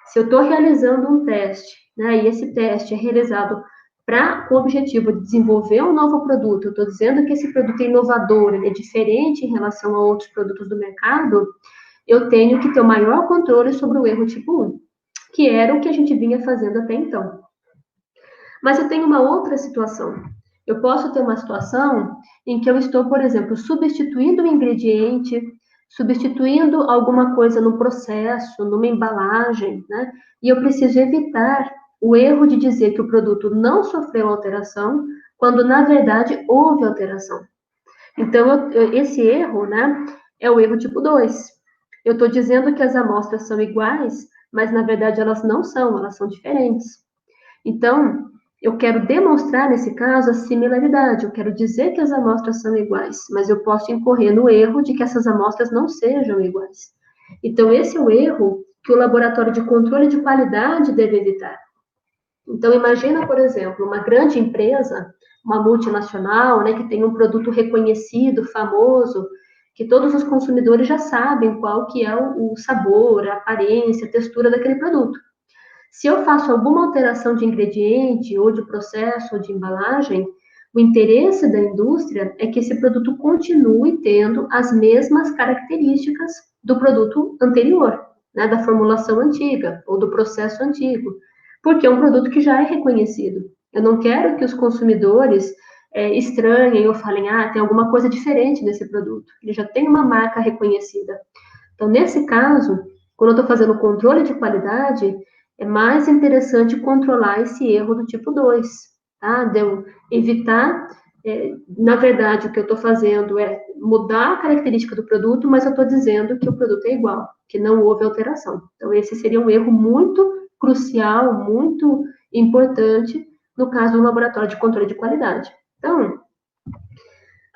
Se eu estou realizando um teste, né, e esse teste é realizado com o objetivo de desenvolver um novo produto, eu estou dizendo que esse produto é inovador, ele é diferente em relação a outros produtos do mercado, eu tenho que ter o maior controle sobre o erro tipo 1, que era o que a gente vinha fazendo até então. Mas eu tenho uma outra situação. Eu posso ter uma situação em que eu estou, por exemplo, substituindo um ingrediente, substituindo alguma coisa no processo, numa embalagem, né? E eu preciso evitar o erro de dizer que o produto não sofreu alteração, quando na verdade houve alteração. Então, esse erro, né, é o erro tipo 2. Eu estou dizendo que as amostras são iguais, mas na verdade elas não são, elas são diferentes. Então, eu quero demonstrar, nesse caso, a similaridade. Eu quero dizer que as amostras são iguais, mas eu posso incorrer no erro de que essas amostras não sejam iguais. Então, esse é o erro que o laboratório de controle de qualidade deve evitar. Então, imagina, por exemplo, uma grande empresa, uma multinacional, né, que tem um produto reconhecido, famoso, que todos os consumidores já sabem qual que é o sabor, a aparência, a textura daquele produto. Se eu faço alguma alteração de ingrediente, ou de processo, ou de embalagem, o interesse da indústria é que esse produto continue tendo as mesmas características do produto anterior, né, da formulação antiga, ou do processo antigo, porque é um produto que já é reconhecido. Eu não quero que os consumidores estranhem ou falem, tem alguma coisa diferente nesse produto. Ele já tem uma marca reconhecida. Então, nesse caso, quando eu estou fazendo controle de qualidade, é mais interessante controlar esse erro do tipo 2, tá? De eu evitar, na verdade, o que eu estou fazendo é mudar a característica do produto, mas eu estou dizendo que o produto é igual, que não houve alteração. Então, esse seria um erro muito crucial, muito importante, no caso do laboratório de controle de qualidade. Então,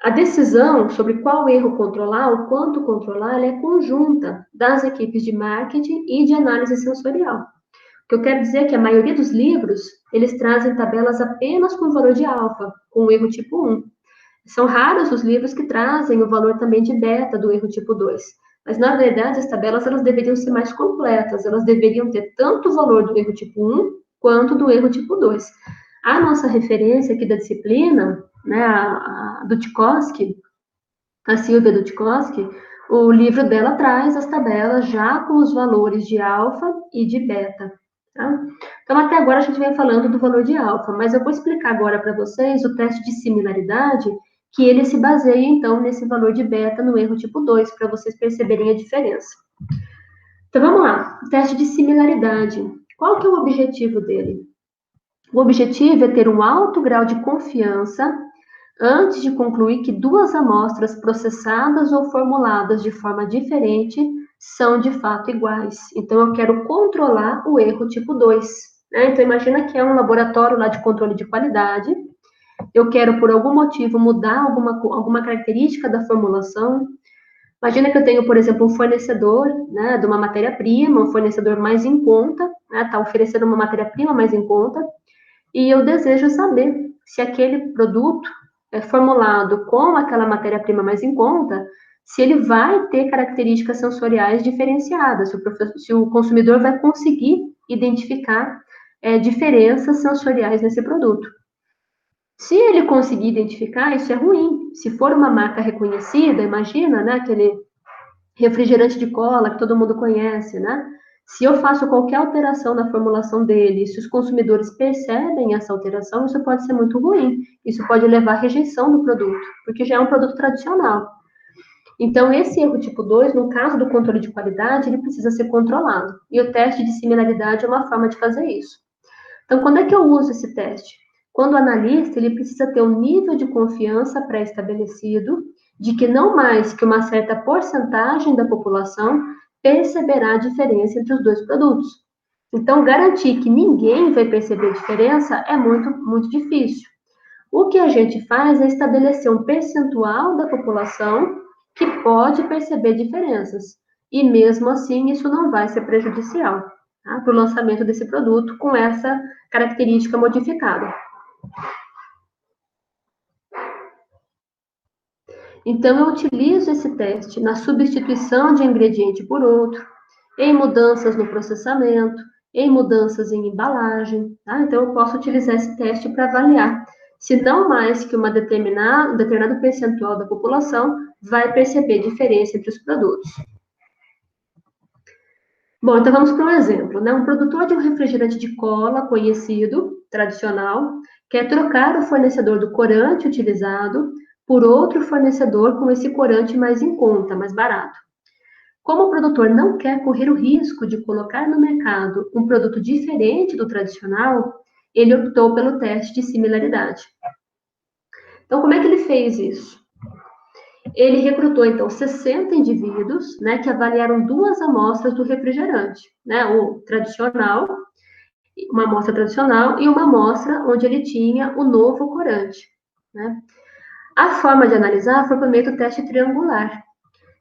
a decisão sobre qual erro controlar, ou quanto controlar, ela é conjunta das equipes de marketing e de análise sensorial. O que eu quero dizer é que a maioria dos livros, eles trazem tabelas apenas com valor de alfa, com o erro tipo 1. São raros os livros que trazem o valor também de beta do erro tipo 2. Mas, na verdade, as tabelas elas deveriam ser mais completas, elas deveriam ter tanto o valor do erro tipo 1 quanto do erro tipo 2. A nossa referência aqui da disciplina, né, a Dutkovsky, a Silvia Dutkovsky, o livro dela traz as tabelas já com os valores de alfa e de beta. Tá? Então, até agora a gente vem falando do valor de alfa, mas eu vou explicar agora para vocês o teste de similaridade, que ele se baseia, então, nesse valor de beta no erro tipo 2, para vocês perceberem a diferença. Então, vamos lá. O teste de similaridade. Qual que é o objetivo dele? O objetivo é ter um alto grau de confiança antes de concluir que duas amostras processadas ou formuladas de forma diferente são de fato iguais. Então, eu quero controlar o erro tipo 2. Né? Então, imagina que é um laboratório lá de controle de qualidade. Eu quero, por algum motivo, mudar alguma característica da formulação. Imagina que eu tenho, por exemplo, um fornecedor, né, de uma matéria-prima, um fornecedor mais em conta, está oferecendo uma matéria-prima mais em conta, e eu desejo saber se aquele produto é formulado com aquela matéria-prima mais em conta, se ele vai ter características sensoriais diferenciadas, se o consumidor vai conseguir identificar diferenças sensoriais nesse produto. Se ele conseguir identificar, isso é ruim. Se for uma marca reconhecida, imagina, né, aquele refrigerante de cola que todo mundo conhece, né? Se eu faço qualquer alteração na formulação dele, se os consumidores percebem essa alteração, isso pode ser muito ruim. Isso pode levar à rejeição do produto, porque já é um produto tradicional. Então, esse erro tipo 2, no caso do controle de qualidade, ele precisa ser controlado. E o teste de similaridade é uma forma de fazer isso. Então, quando é que eu uso esse teste? Quando o analista ele precisa ter um nível de confiança pré-estabelecido de que não mais que uma certa porcentagem da população perceberá a diferença entre os dois produtos. Então, garantir que ninguém vai perceber diferença é muito, muito difícil. O que a gente faz é estabelecer um percentual da população que pode perceber diferenças. E mesmo assim, isso não vai ser prejudicial, tá, para o lançamento desse produto com essa característica modificada. Então, eu utilizo esse teste na substituição de ingrediente por outro, em mudanças no processamento, em mudanças em embalagem. Tá? Então, eu posso utilizar esse teste para avaliar se não mais que um determinado percentual da população vai perceber diferença entre os produtos. Bom, então vamos para um exemplo. Né? Um produtor de um refrigerante de cola conhecido, tradicional, quer trocar o fornecedor do corante utilizado por outro fornecedor com esse corante mais em conta, mais barato. Como o produtor não quer correr o risco de colocar no mercado um produto diferente do tradicional, ele optou pelo teste de similaridade. Então, como é que ele fez isso? Ele recrutou, então, 60 indivíduos, né, que avaliaram duas amostras do refrigerante, né, o tradicional, uma amostra tradicional e uma amostra onde ele tinha o novo corante, né. A forma de analisar foi por meio do teste triangular.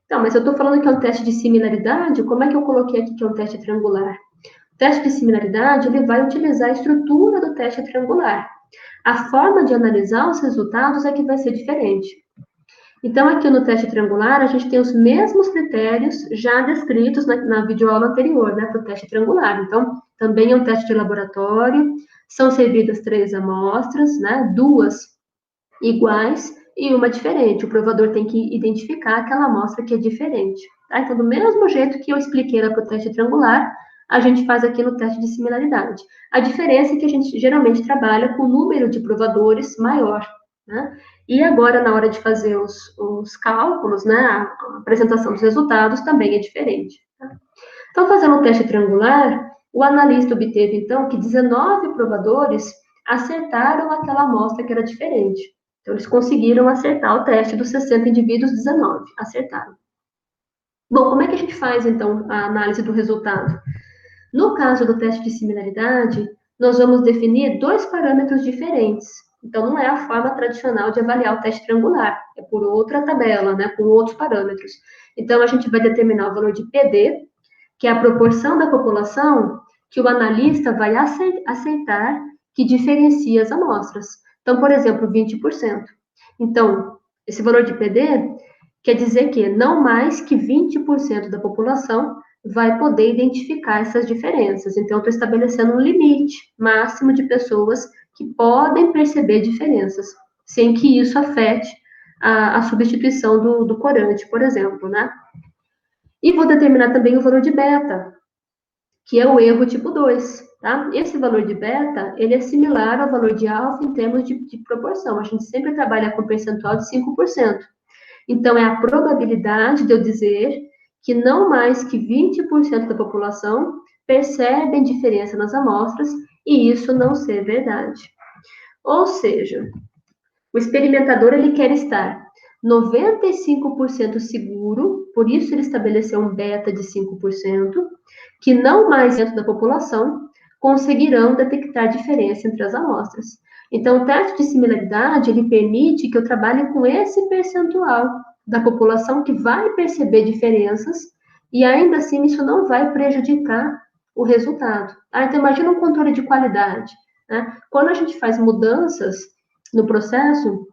Então, mas eu estou falando que é um teste de similaridade, como é que eu coloquei aqui que é um teste triangular? O teste de similaridade, ele vai utilizar a estrutura do teste triangular. A forma de analisar os resultados é que vai ser diferente. Então, aqui no teste triangular, a gente tem os mesmos critérios já descritos na videoaula anterior, né, para o teste triangular. Então, também é um teste de laboratório, são servidas 3 amostras, né, 2 iguais e uma diferente. O provador tem que identificar aquela amostra que é diferente. Tá? Então, do mesmo jeito que eu expliquei lá para o teste triangular, a gente faz aqui no teste de similaridade. A diferença é que a gente geralmente trabalha com o número de provadores maior, né? E agora, na hora de fazer os cálculos, né, a apresentação dos resultados também é diferente. Tá? Então, fazendo o teste triangular, o analista obteve, então, que 19 provadores acertaram aquela amostra que era diferente. Então, eles conseguiram acertar o teste dos 60 indivíduos, 19 acertaram. Bom, como é que a gente faz, então, a análise do resultado? No caso do teste de similaridade, nós vamos definir 2 parâmetros diferentes. Então, não é a forma tradicional de avaliar o teste triangular, é por outra tabela, né, com outros parâmetros. Então, a gente vai determinar o valor de PD, que é a proporção da população que o analista vai aceitar que diferencia as amostras. Então, por exemplo, 20%. Então, esse valor de PD quer dizer que não mais que 20% da população vai poder identificar essas diferenças. Então, estou estabelecendo um limite máximo de pessoas que podem perceber diferenças, sem que isso afete a substituição do corante, por exemplo, né? E vou determinar também o valor de beta, que é o erro tipo 2, tá? Esse valor de beta, ele é similar ao valor de alfa em termos de proporção. A gente sempre trabalha com percentual de 5%. Então, é a probabilidade de eu dizer que não mais que 20% da população percebem diferença nas amostras e isso não ser verdade. Ou seja, o experimentador ele quer estar 95% seguro, por isso ele estabeleceu um beta de 5%, que não mais dentro da população conseguirão detectar diferença entre as amostras. Então, o teste de similaridade, ele permite que eu trabalhe com esse percentual da população que vai perceber diferenças e ainda assim isso não vai prejudicar o resultado. Ah, então, imagina um controle de qualidade, né? Quando a gente faz mudanças no processo,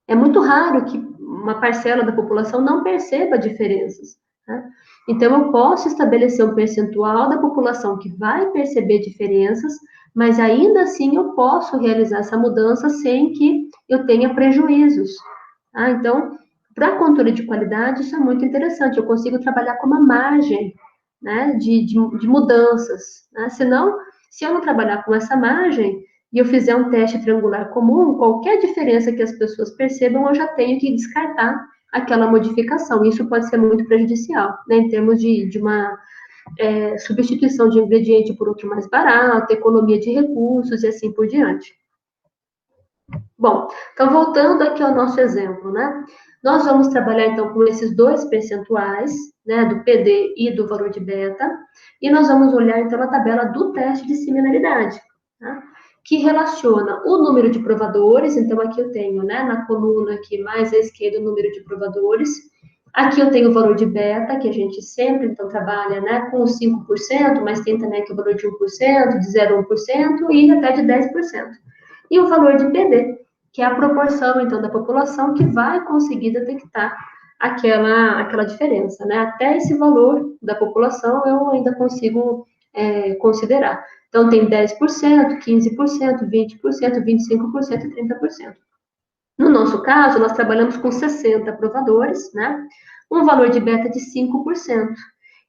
é muito raro que uma parcela da população não perceba diferenças. Né? Então, eu posso estabelecer um percentual da população que vai perceber diferenças, mas ainda assim eu posso realizar essa mudança sem que eu tenha prejuízos. Tá? Então, para controle de qualidade, isso é muito interessante. Eu consigo trabalhar com uma margem, né, de mudanças. Né? Senão, se eu não trabalhar com essa margem, e eu fizer um teste triangular comum, qualquer diferença que as pessoas percebam, eu já tenho que descartar aquela modificação. Isso pode ser muito prejudicial, né, em termos de uma substituição de um ingrediente por outro mais barato, economia de recursos e assim por diante. Bom, então voltando aqui ao nosso exemplo, né? Nós vamos trabalhar então com esses 2 percentuais, né, do PD e do valor de beta, e nós vamos olhar então a tabela do teste de similaridade, tá? Que relaciona o número de provadores, então aqui eu tenho, né, na coluna aqui mais à esquerda o número de provadores, aqui eu tenho o valor de beta, que a gente sempre então trabalha, né, com 5%, mas tem também aqui o valor de 1%, de 0,1% e até de 10%. E o valor de PD, que é a proporção, então, da população que vai conseguir detectar aquela diferença, né? Até esse valor da população eu ainda consigo considerar. Então, tem 10%, 15%, 20%, 25% e 30%. No nosso caso, nós trabalhamos com 60 provadores, né? Um valor de beta de 5%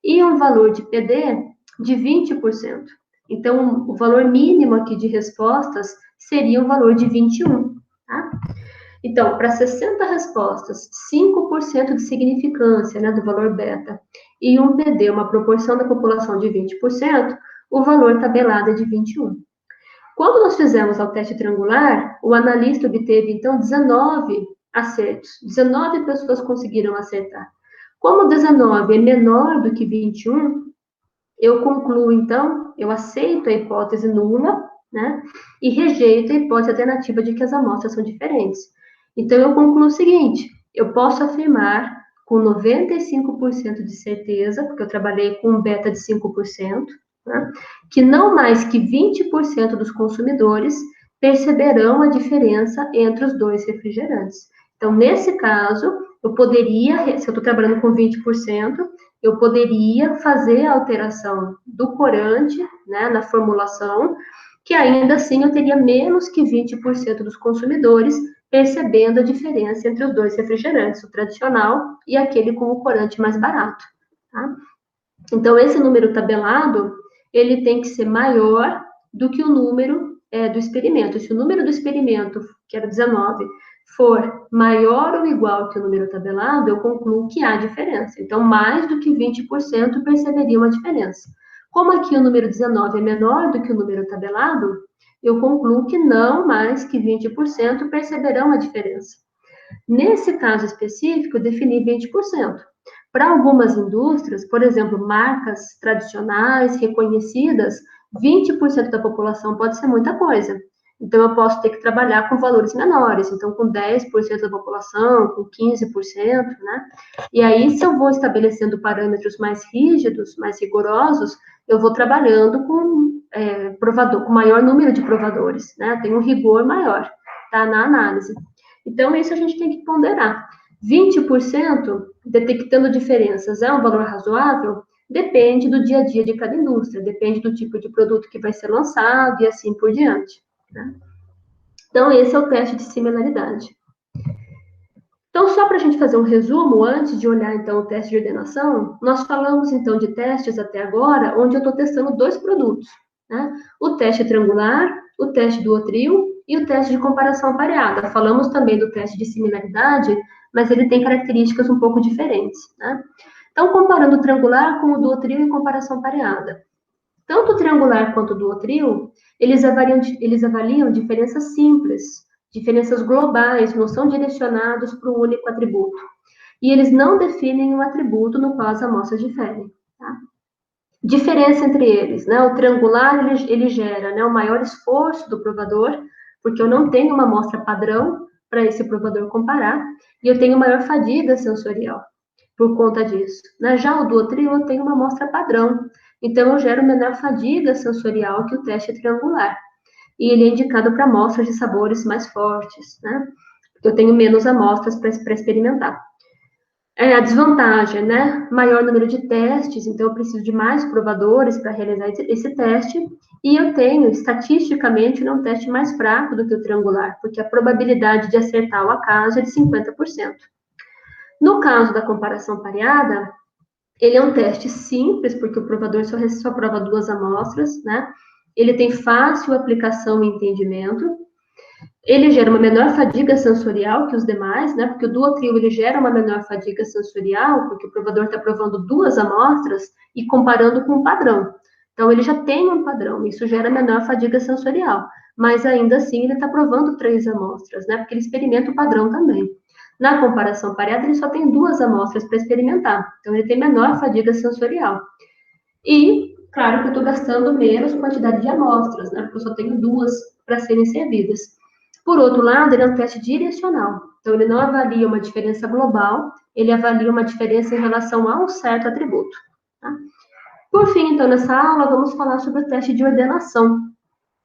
e um valor de PD de 20%. Então, o valor mínimo aqui de respostas seria um valor de 21, tá? Então, para 60 respostas, 5% de significância, né, do valor beta, e um PD, uma proporção da população de 20%, o valor tabelado é de 21. Quando nós fizemos o teste triangular, o analista obteve, então, 19 acertos. 19 pessoas conseguiram acertar. Como 19 é menor do que 21, eu concluo, então, eu aceito a hipótese nula, né, e rejeito a hipótese alternativa de que as amostras são diferentes. Então, eu concluo o seguinte, eu posso afirmar com 95% de certeza, porque eu trabalhei com um beta de 5%, né, que não mais que 20% dos consumidores perceberão a diferença entre os 2 refrigerantes. Então, nesse caso, eu poderia, se eu estou trabalhando com 20%, eu poderia fazer a alteração do corante, né, na formulação, que ainda assim eu teria menos que 20% dos consumidores percebendo a diferença entre os dois refrigerantes, o tradicional e aquele com o corante mais barato, tá? Então, esse número tabelado, ele tem que ser maior do que o número do experimento. Se o número do experimento, que era 19, for maior ou igual que o número tabelado, eu concluo que há diferença. Então, mais do que 20% perceberiam a diferença. Como aqui o número 19 é menor do que o número tabelado, eu concluo que não mais que 20% perceberão a diferença. Nesse caso específico, eu defini 20%. Para algumas indústrias, por exemplo, marcas tradicionais, reconhecidas, 20% da população pode ser muita coisa. Então, eu posso ter que trabalhar com valores menores, então, com 10% da população, com 15%, né? E aí, se eu vou estabelecendo parâmetros mais rígidos, mais rigorosos, eu vou trabalhando com provador, com maior número de provadores, né? Tem um rigor maior, tá, na análise. Então, isso a gente tem que ponderar. 20% detectando diferenças é um valor razoável? Depende do dia a dia de cada indústria, depende do tipo de produto que vai ser lançado e assim por diante, né? Então, esse é o teste de similaridade. Então, só para a gente fazer um resumo, antes de olhar, então, o teste de ordenação, nós falamos, então, de testes até agora, onde eu estou testando 2 produtos, né? O teste triangular, o teste duotril e o teste de comparação pareada. Falamos também do teste de similaridade, mas ele tem características um pouco diferentes, né? Então, comparando o triangular com o duotril em comparação pareada. Tanto o triangular quanto o duotril, eles avaliam diferenças simples, diferenças globais, não são direcionados para um único atributo. E eles não definem um atributo no qual as amostras diferem, tá? Diferença entre eles, né? O triangular, ele gera, né, o maior esforço do provador, porque eu não tenho uma amostra padrão para esse provador comparar, e eu tenho maior fadiga sensorial por conta disso, né? Já o duotril, eu tenho uma amostra padrão, então eu gero menor fadiga sensorial que o teste triangular. E ele é indicado para amostras de sabores mais fortes, né? Porque eu tenho menos amostras para experimentar. A desvantagem, né? Maior número de testes, então eu preciso de mais provadores para realizar esse teste, e eu tenho, estatisticamente, um teste mais fraco do que o triangular, porque a probabilidade de acertar o acaso é de 50%. No caso da comparação pareada, ele é um teste simples, porque o provador só prova 2 amostras, né? Ele tem fácil aplicação e entendimento. Ele gera uma menor fadiga sensorial que os demais, né? Porque o duotril, ele gera uma menor fadiga sensorial, porque o provador está provando 2 amostras e comparando com um padrão. Então, ele já tem um padrão, isso gera menor fadiga sensorial. Mas, ainda assim, ele está provando 3 amostras, né? Porque ele experimenta o padrão também. Na comparação pareada, ele só tem 2 amostras para experimentar. Então, ele tem menor fadiga sensorial. E, claro que eu estou gastando menos quantidade de amostras, né? Porque eu só tenho 2 para serem servidas. Por outro lado, ele é um teste direcional. Então, ele não avalia uma diferença global, ele avalia uma diferença em relação a um certo atributo, tá? Por fim, então, nessa aula, vamos falar sobre o teste de ordenação.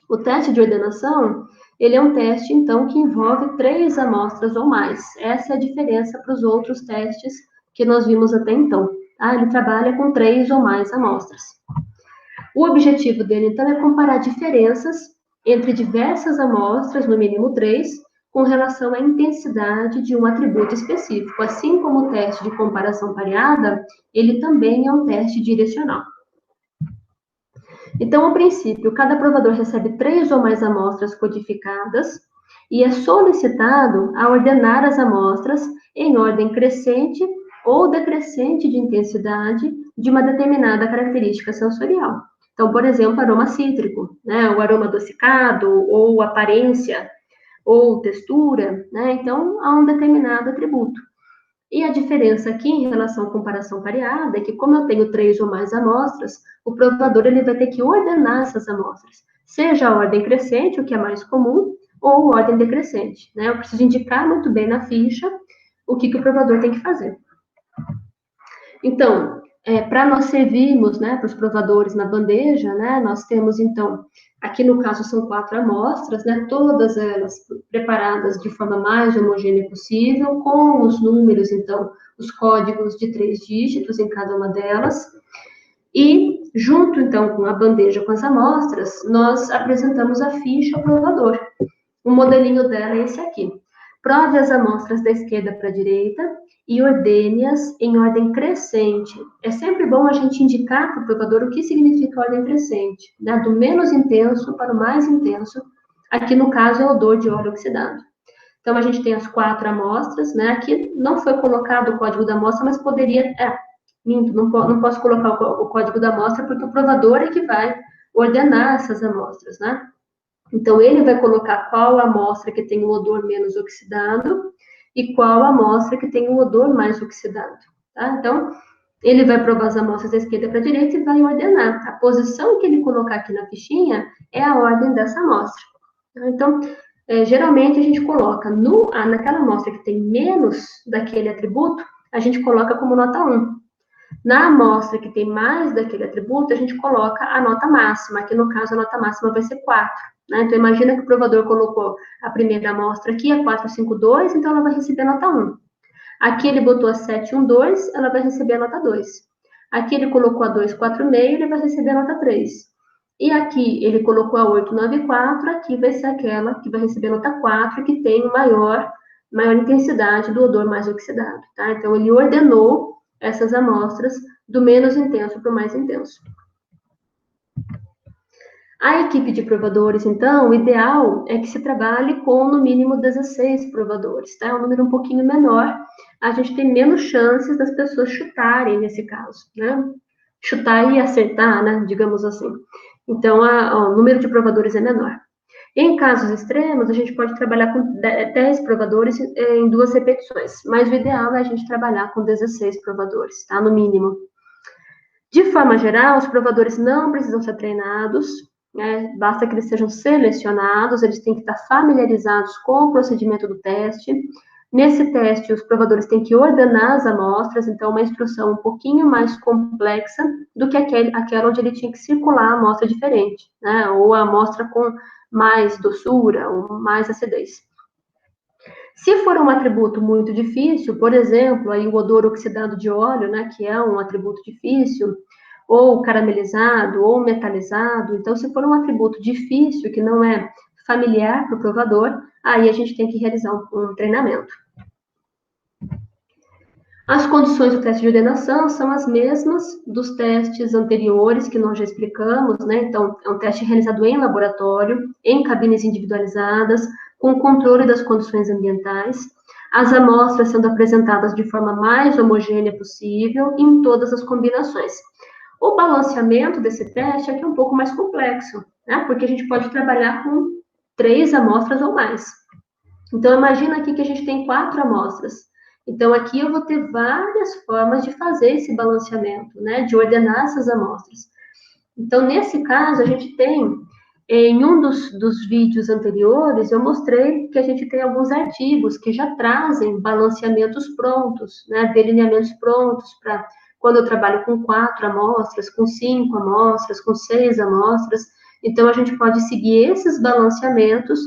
O teste de ordenação, ele é um teste, então, que envolve 3 amostras ou mais. Essa é a diferença para os outros testes que nós vimos até então, tá? Ele trabalha com 3 ou mais amostras. O objetivo dele, então, é comparar diferenças entre diversas amostras, no mínimo 3, com relação à intensidade de um atributo específico. Assim como o teste de comparação pareada, ele também é um teste direcional. Então, a princípio, cada provador recebe 3 ou mais amostras codificadas e é solicitado a ordenar as amostras em ordem crescente ou decrescente de intensidade de uma determinada característica sensorial. Então, por exemplo, aroma cítrico, né, o aroma adocicado, ou aparência, ou textura, né? Então, há um determinado atributo. E a diferença aqui em relação à comparação pareada é que, como eu tenho 3 ou mais amostras, o provador ele vai ter que ordenar essas amostras, seja a ordem crescente, o que é mais comum, ou ordem decrescente, né? Eu preciso indicar muito bem na ficha o que o provador tem que fazer. Então, para nós servirmos, né, para os provadores na bandeja, né, nós temos, então, aqui no caso são 4 amostras, né, todas elas preparadas de forma mais homogênea possível, com os números, então, os códigos de 3 dígitos em cada uma delas, e junto, então, com a bandeja com as amostras, nós apresentamos a ficha ao provador. O modelinho dela é esse aqui. Prove as amostras da esquerda para a direita e ordene-as em ordem crescente. É sempre bom a gente indicar para o provador o que significa ordem crescente, né? Do menos intenso para o mais intenso. Aqui, no caso, é odor de óleo oxidado. Então, a gente tem as 4 amostras, né? Aqui não foi colocado o código da amostra, mas poderia... minto, não posso colocar o código da amostra, porque o provador é que vai ordenar essas amostras, né? Então, ele vai colocar qual amostra que tem o odor menos oxidado e qual amostra que tem o odor mais oxidado, tá? Então, ele vai provar as amostras da esquerda para a direita e vai ordenar. A posição que ele colocar aqui na fichinha é a ordem dessa amostra. Então, geralmente a gente coloca naquela amostra que tem menos daquele atributo, a gente coloca como nota 1. Na amostra que tem mais daquele atributo, a gente coloca a nota máxima. Aqui, no caso, a nota máxima vai ser 4. Né? Então, imagina que o provador colocou a primeira amostra aqui, a 452, então ela vai receber a nota 1. Aqui ele botou a 712, ela vai receber a nota 2. Aqui ele colocou a 246, ele vai receber a nota 3. E aqui ele colocou a 894, aqui vai ser aquela que vai receber a nota 4, que tem maior intensidade do odor mais oxidado. Tá? Então, ele ordenou essas amostras do menos intenso para o mais intenso. A equipe de provadores, então, o ideal é que se trabalhe com, no mínimo, 16 provadores, tá? É um número um pouquinho menor, a gente tem menos chances das pessoas chutarem nesse caso, né? Chutar e acertar, né? Digamos assim. Então, o número de provadores é menor. Em casos extremos, a gente pode trabalhar com 10 provadores em 2 repetições, mas o ideal é a gente trabalhar com 16 provadores, tá? No mínimo. De forma geral, os provadores não precisam ser treinados, né? Basta que eles sejam selecionados, eles têm que estar familiarizados com o procedimento do teste. Nesse teste, os provadores têm que ordenar as amostras, então, uma instrução um pouquinho mais complexa do que aquela onde ele tinha que circular a amostra diferente, né? Ou a amostra com mais doçura, ou mais acidez. Se for um atributo muito difícil, por exemplo, aí o odor oxidado de óleo, né, que é um atributo difícil, ou caramelizado, ou metalizado, então, se for um atributo difícil, que não é familiar para o provador, aí a gente tem que realizar um treinamento. As condições do teste de ordenação são as mesmas dos testes anteriores que nós já explicamos, né? Então, é um teste realizado em laboratório, em cabines individualizadas, com controle das condições ambientais, as amostras sendo apresentadas de forma mais homogênea possível em todas as combinações. O balanceamento desse teste aqui é um pouco mais complexo, né? Porque a gente pode trabalhar com 3 amostras ou mais. Então, imagina aqui que a gente tem 4 amostras. Então, aqui eu vou ter várias formas de fazer esse balanceamento, né? De ordenar essas amostras. Então, nesse caso, a gente tem, em um dos vídeos anteriores, eu mostrei que a gente tem alguns artigos que já trazem balanceamentos prontos, né? Delineamentos prontos para quando eu trabalho com 4 amostras, com 5 amostras, com 6 amostras. Então, a gente pode seguir esses balanceamentos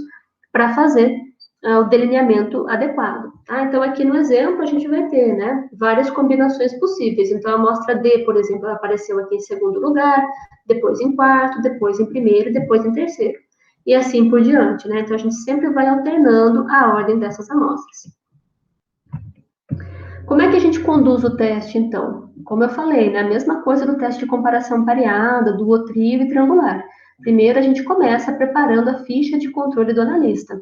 para fazer o delineamento adequado. Tá? Então, aqui no exemplo, a gente vai ter, né, várias combinações possíveis. Então, a amostra D, por exemplo, apareceu aqui em segundo lugar, depois em quarto, depois em primeiro, depois em terceiro. E assim por diante, né? Então, a gente sempre vai alternando a ordem dessas amostras. Como é que a gente conduz o teste, então? Como eu falei, né, a mesma coisa do teste de comparação pareada, duotrio e triangular. Primeiro, a gente começa preparando a ficha de controle do analista,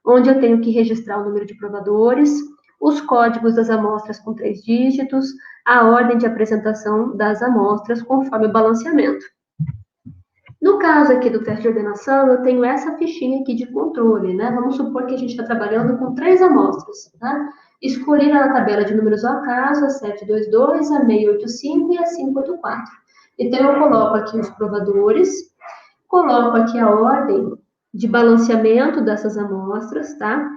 onde eu tenho que registrar o número de provadores, os códigos das amostras com 3 dígitos, a ordem de apresentação das amostras conforme o balanceamento. No caso aqui do teste de ordenação, eu tenho essa fichinha aqui de controle, né? Vamos supor que a gente está trabalhando com 3 amostras, tá? Escolhi na tabela de números ao acaso a 722, a 685 e a 584. Então, eu coloco aqui os provadores, coloco aqui a ordem de balanceamento dessas amostras, tá?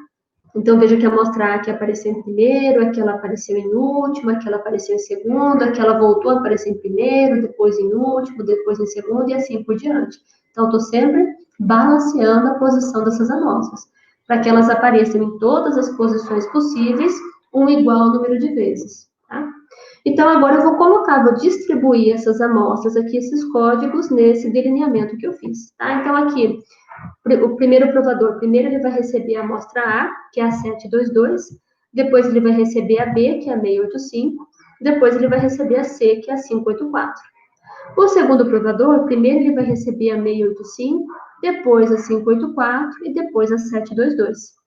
Então, veja que a amostra A aqui apareceu em primeiro, aquela apareceu em último, aquela apareceu em segundo, aquela voltou a aparecer em primeiro, depois em último, depois em segundo, e assim por diante. Então, estou sempre balanceando a posição dessas amostras, para que elas apareçam em todas as posições possíveis, um igual número de vezes, tá? Então, agora eu vou distribuir essas amostras aqui, esses códigos, nesse delineamento que eu fiz, tá? Então, aqui, o primeiro provador, primeiro ele vai receber a amostra A, que é a 722, depois ele vai receber a B, que é a 685, depois ele vai receber a C, que é a 584. O segundo provador, primeiro ele vai receber a 685, depois a 584 e depois a 722.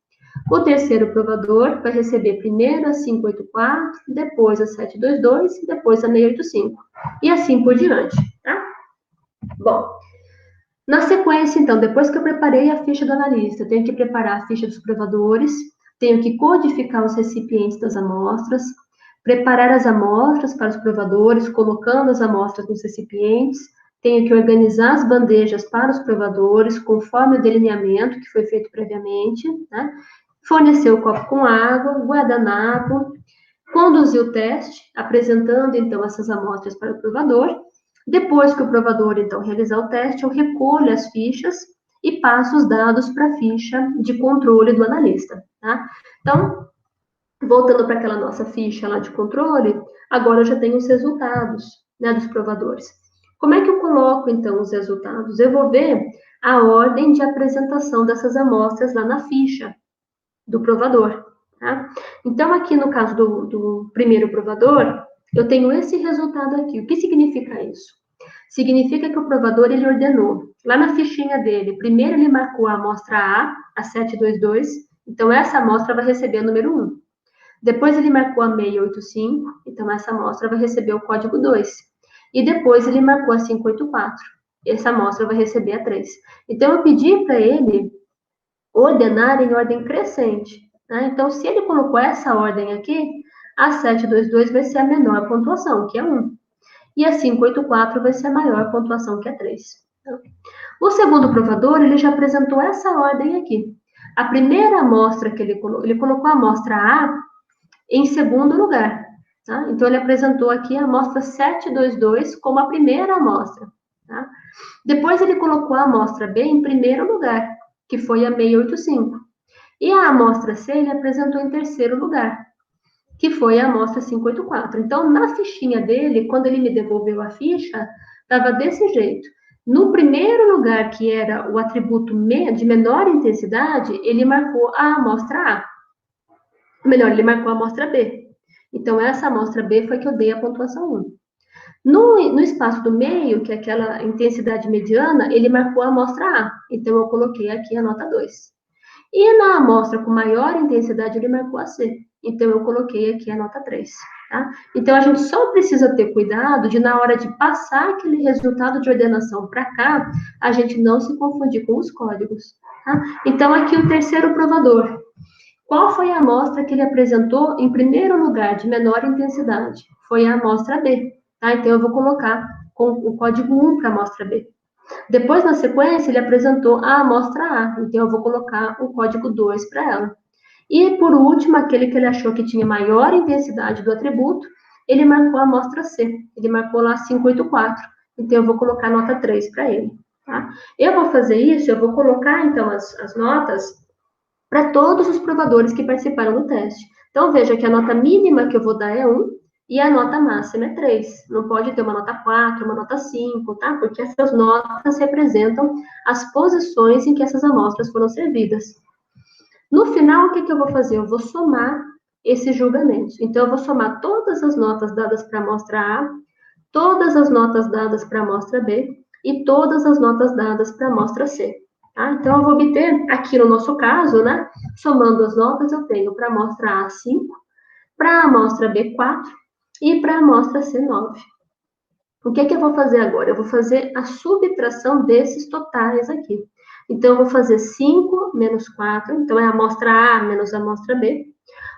O terceiro provador vai receber primeiro a 584, depois a 722 e depois a 685. E assim por diante, tá? Bom, na sequência, então, depois que eu preparei a ficha do analista, eu tenho que preparar a ficha dos provadores, tenho que codificar os recipientes das amostras, preparar as amostras para os provadores, colocando as amostras nos recipientes, tenho que organizar as bandejas para os provadores, conforme o delineamento que foi feito previamente, né? Fornecer o copo com água, guardanapo, conduzir o teste, apresentando, então, essas amostras para o provador. Depois que o provador, então, realizar o teste, eu recolho as fichas e passo os dados para a ficha de controle do analista, tá? Então, voltando para aquela nossa ficha lá de controle, agora eu já tenho os resultados, né, dos provadores. Como é que eu coloco, então, os resultados? Eu vou ver a ordem de apresentação dessas amostras lá na ficha do provador, tá? Então, aqui no caso do primeiro provador, eu tenho esse resultado aqui. O que significa isso? Significa que o provador, ele ordenou, lá na fichinha dele, primeiro ele marcou a amostra A 722, então essa amostra vai receber o número 1. Depois ele marcou a 685, então essa amostra vai receber o código 2. E depois ele marcou a 584, essa amostra vai receber a 3. Então eu pedi para ele ordenar em ordem crescente, né? Então, se ele colocou essa ordem aqui, a 722 vai ser a menor pontuação, que é 1. E a 584 vai ser a maior pontuação, que é 3. O segundo provador, ele já apresentou essa ordem aqui. A primeira amostra que ele colocou a amostra A em segundo lugar, tá? Então, ele apresentou aqui a amostra 722 como a primeira amostra, tá? Depois, ele colocou a amostra B em primeiro lugar, que foi a 685. E a amostra C ele apresentou em terceiro lugar, que foi a amostra 584. Então, na fichinha dele, quando ele me devolveu a ficha, estava desse jeito. No primeiro lugar, que era o atributo de menor intensidade, ele marcou a amostra A. Melhor, ele marcou a amostra B. Então, essa amostra B foi que eu dei a pontuação 1. No espaço do meio, que é aquela intensidade mediana, ele marcou a amostra A. Então, eu coloquei aqui a nota 2. E na amostra com maior intensidade, ele marcou a C. Então, eu coloquei aqui a nota 3. Tá? Então, a gente só precisa ter cuidado de, na hora de passar aquele resultado de ordenação para cá, a gente não se confundir com os códigos. Tá? Então, aqui o terceiro provador. Qual foi a amostra que ele apresentou em primeiro lugar, de menor intensidade? Foi a amostra B. Tá? Então, eu vou colocar com o código 1 para a amostra B. Depois, na sequência, ele apresentou a amostra A, então eu vou colocar o código 2 para ela. E, por último, aquele que ele achou que tinha maior intensidade do atributo, ele marcou a amostra C, ele marcou lá 584, então eu vou colocar a nota 3 para ele. Tá? Eu vou fazer isso, eu vou colocar, então, as notas para todos os provadores que participaram do teste. Então, veja que a nota mínima que eu vou dar é 1, e a nota máxima é 3. Não pode ter uma nota 4, uma nota 5, tá? Porque essas notas representam as posições em que essas amostras foram servidas. No final, o que eu vou fazer? Eu vou somar esses julgamentos. Então, eu vou somar todas as notas dadas para a amostra A, todas as notas dadas para a amostra B e todas as notas dadas para a amostra C. Tá? Então, eu vou obter, aqui no nosso caso, né? Somando as notas, eu tenho para a amostra A 5, para a amostra B 4, e para a amostra C9. O que eu vou fazer agora? Eu vou fazer a subtração desses totais aqui. Então, eu vou fazer 5 menos 4, então é a amostra A menos a amostra B.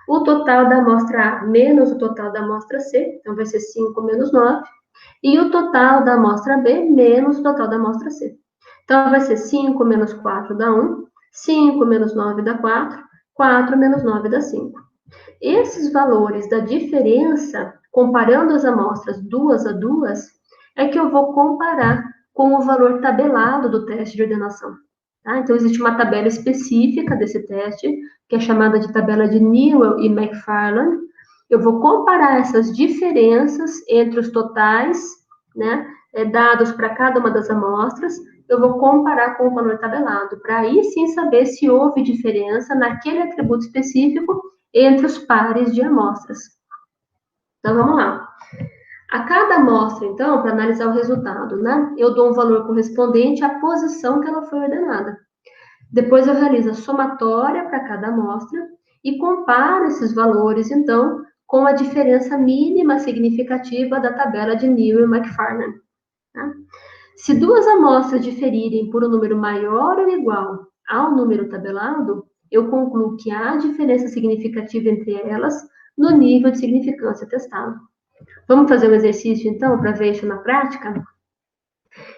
O total da amostra A menos o total da amostra C, então vai ser 5 menos 9. E o total da amostra B menos o total da amostra C. Então, vai ser 5 menos 4 dá 1, 5 menos 9 dá 4, 4 menos 9 dá 5. Esses valores da diferença, comparando as amostras duas a duas, é que eu vou comparar com o valor tabelado do teste de ordenação. Tá? Então, existe uma tabela específica desse teste, que é chamada de tabela de Newell e McFarland. Eu vou comparar essas diferenças entre os totais, né, dados para cada uma das amostras, eu vou comparar com o valor tabelado, para aí sim saber se houve diferença naquele atributo específico entre os pares de amostras. Então, vamos lá. A cada amostra, então, para analisar o resultado, né, eu dou um valor correspondente à posição que ela foi ordenada. Depois eu realizo a somatória para cada amostra e comparo esses valores, então, com a diferença mínima significativa da tabela de Newell e McFarland. Tá? Se duas amostras diferirem por um número maior ou igual ao número tabelado, eu concluo que há diferença significativa entre elas no nível de significância testado. Vamos fazer um exercício, então, para ver isso na prática?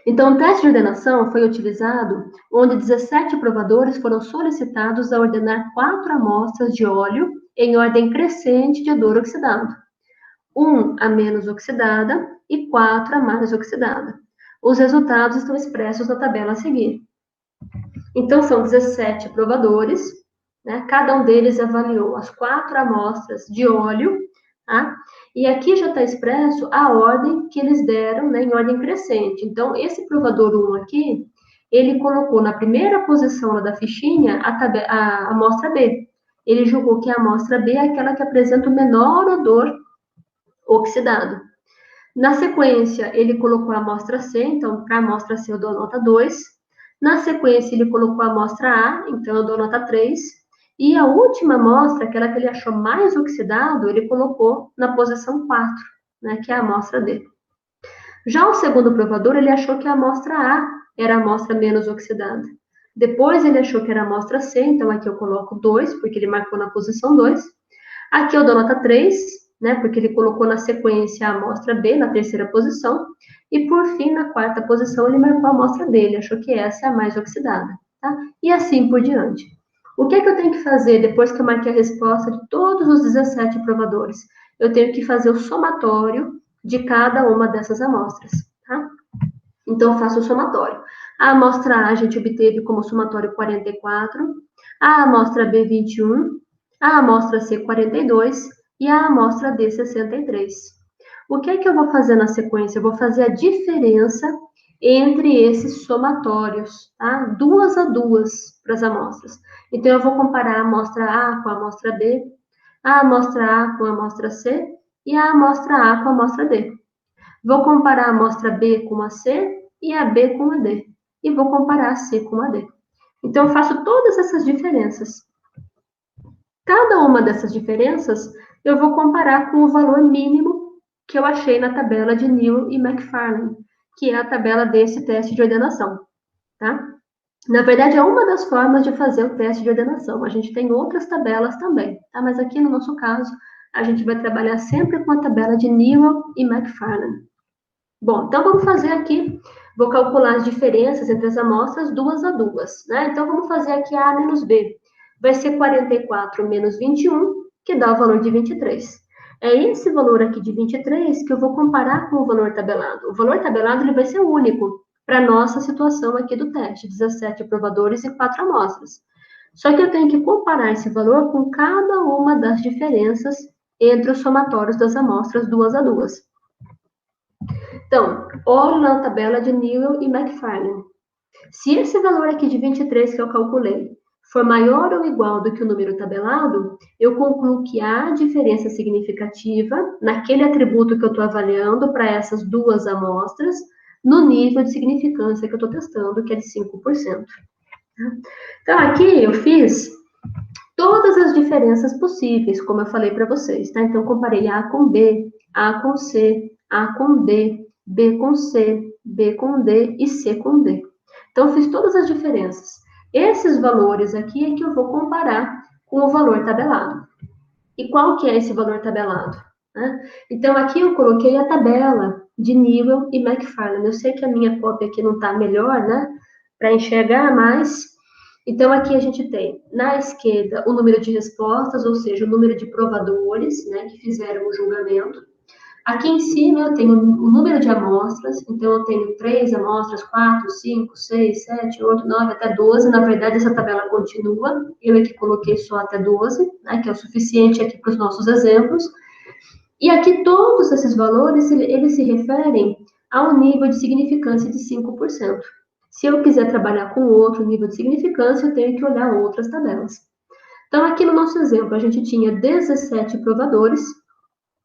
Então, o teste de ordenação foi utilizado onde 17 provadores foram solicitados a ordenar 4 amostras de óleo em ordem crescente de odor oxidado. 1 a menos oxidada e 4 a mais oxidada. Os resultados estão expressos na tabela a seguir. Então, são 17 provadores, né? Cada um deles avaliou as 4 amostras de óleo, tá? E aqui já está expresso a ordem que eles deram, né, em ordem crescente. Então, esse provador 1 aqui, ele colocou na primeira posição da fichinha a amostra B. Ele julgou que a amostra B é aquela que apresenta o menor odor oxidado. Na sequência, ele colocou a amostra C, então, para a amostra C eu dou nota 2. Na sequência, ele colocou a amostra A, então eu dou nota 3. E a última amostra, aquela que ele achou mais oxidado, ele colocou na posição 4, né, que é a amostra D. Já o segundo provador, ele achou que a amostra A era a amostra menos oxidada. Depois, ele achou que era a amostra C, então aqui eu coloco 2, porque ele marcou na posição 2. Aqui eu dou nota 3, né, porque ele colocou na sequência a amostra B, na terceira posição, e por fim, na quarta posição, ele marcou a amostra D, ele achou que essa é a mais oxidada, tá? E assim por diante. O que é que eu tenho que fazer depois que eu marquei a resposta de todos os 17 provadores? Eu tenho que fazer o somatório de cada uma dessas amostras, tá? Então, eu faço o somatório. A amostra A a gente obteve como somatório 44, a amostra B 21, a amostra C 42 e a amostra D 63. O que é que eu vou fazer na sequência? Eu vou fazer a diferença entre esses somatórios, tá? Duas a duas para as amostras. Então, eu vou comparar a amostra A com a amostra B, a amostra A com a amostra C e a amostra A com a amostra D. Vou comparar a amostra B com a C e a B com a D. E vou comparar a C com a D. Então, eu faço todas essas diferenças. Cada uma dessas diferenças, eu vou comparar com o valor mínimo que eu achei na tabela de Newell e McFarland, que é a tabela desse teste de ordenação, tá? Na verdade, é uma das formas de fazer o teste de ordenação. A gente tem outras tabelas também, tá? Mas aqui no nosso caso, a gente vai trabalhar sempre com a tabela de Newell e McFarland. Bom, então vamos fazer aqui, vou calcular as diferenças entre as amostras duas a duas, né? Então vamos fazer aqui A menos B. Vai ser 44 menos 21, que dá o valor de 23. É esse valor aqui de 23 que eu vou comparar com o valor tabelado. O valor tabelado ele vai ser único para a nossa situação aqui do teste, 17 provadores e 4 amostras. Só que eu tenho que comparar esse valor com cada uma das diferenças entre os somatórios das amostras duas a duas. Então, olho na tabela de Newell e McFarland. Se esse valor aqui de 23 que eu calculei for maior ou igual do que o número tabelado, eu concluo que há diferença significativa naquele atributo que eu estou avaliando para essas duas amostras, no nível de significância que eu estou testando, que é de 5%. Então, aqui eu fiz todas as diferenças possíveis, como eu falei para vocês, tá? Então, comparei A com B, A com C, A com D, B com C, B com D e C com D. Então, fiz todas as diferenças. Esses valores aqui é que eu vou comparar com o valor tabelado. E qual que é esse valor tabelado? Né? Então, aqui eu coloquei a tabela de Newell e McFarland. Eu sei que a minha cópia aqui não está melhor, né? Para enxergar, mas Então, aqui a gente tem, na esquerda, o número de respostas, ou seja, o número de provadores, né, que fizeram o julgamento. Aqui em cima eu tenho o número de amostras, então eu tenho 3 amostras, 4, 5, 6, 7, 8, 9, até 12. Na verdade, essa tabela continua, eu aqui coloquei só até 12, né, que é o suficiente aqui para os nossos exemplos. E aqui todos esses valores, eles se referem ao nível de significância de 5%. Se eu quiser trabalhar com outro nível de significância, eu tenho que olhar outras tabelas. Então, aqui no nosso exemplo, a gente tinha 17 provadores,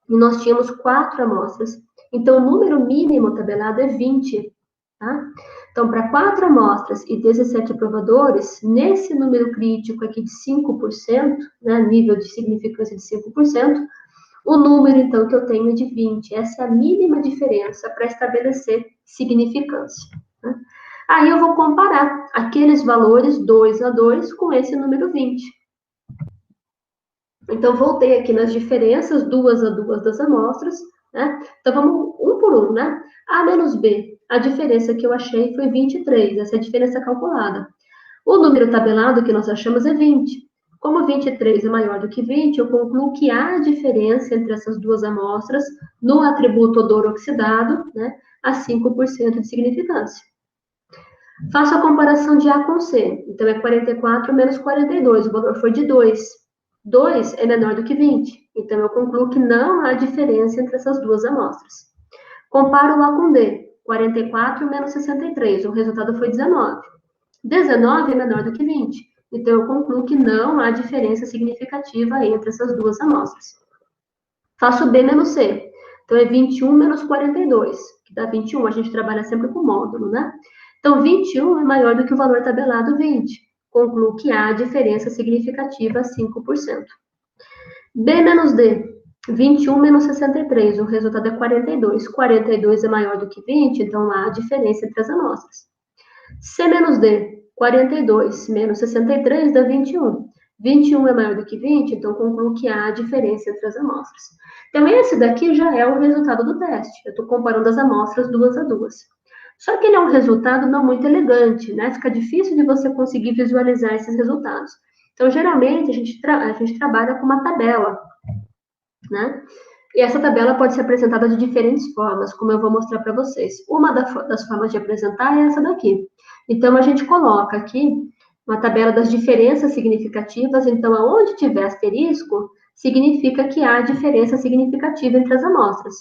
e nós tínhamos 4 amostras. Então, o número mínimo tabelado é 20. Tá? Então, para 4 amostras e 17 provadores, nesse número crítico aqui de 5%, né, nível de significância de 5%, o número, então, que eu tenho é de 20. Essa é a mínima diferença para estabelecer significância. Né? Aí eu vou comparar aqueles valores 2 a 2 com esse número 20. Então, voltei aqui nas diferenças, 2 a 2 das amostras, né? Então, vamos um por um, né? A menos B, a diferença que eu achei foi 23, essa é a diferença calculada. O número tabelado que nós achamos é 20. Como 23 é maior do que 20, eu concluo que há diferença entre essas duas amostras no atributo odor oxidado, né? A 5% de significância. Faço a comparação de A com C. Então, é 44 menos 42, o valor foi de 2. 2 é menor do que 20. Então, eu concluo que não há diferença entre essas duas amostras. Comparo A com D. 44 menos 63, o resultado foi 19. 19 é menor do que 20. Então, eu concluo que não há diferença significativa entre essas duas amostras. Faço B menos C. Então, é 21 menos 42, que dá 21. A gente trabalha sempre com módulo, né? Então, 21 é maior do que o valor tabelado 20. Concluo que há diferença significativa 5%. B menos D. 21 menos 63, o resultado é 42. 42 é maior do que 20, então há diferença entre as amostras. C menos D. 42 menos 63 dá 21. 21 é maior do que 20, então concluo que há diferença entre as amostras. Então, esse daqui já é o resultado do teste. Eu estou comparando as amostras 2 a 2. Só que ele é um resultado não muito elegante, né? Fica difícil de você conseguir visualizar esses resultados. Então, geralmente, a gente trabalha com uma tabela, né? E essa tabela pode ser apresentada de diferentes formas, como eu vou mostrar para vocês. Uma das formas de apresentar é essa daqui. Então, a gente coloca aqui uma tabela das diferenças significativas. Então, aonde tiver asterisco, significa que há diferença significativa entre as amostras.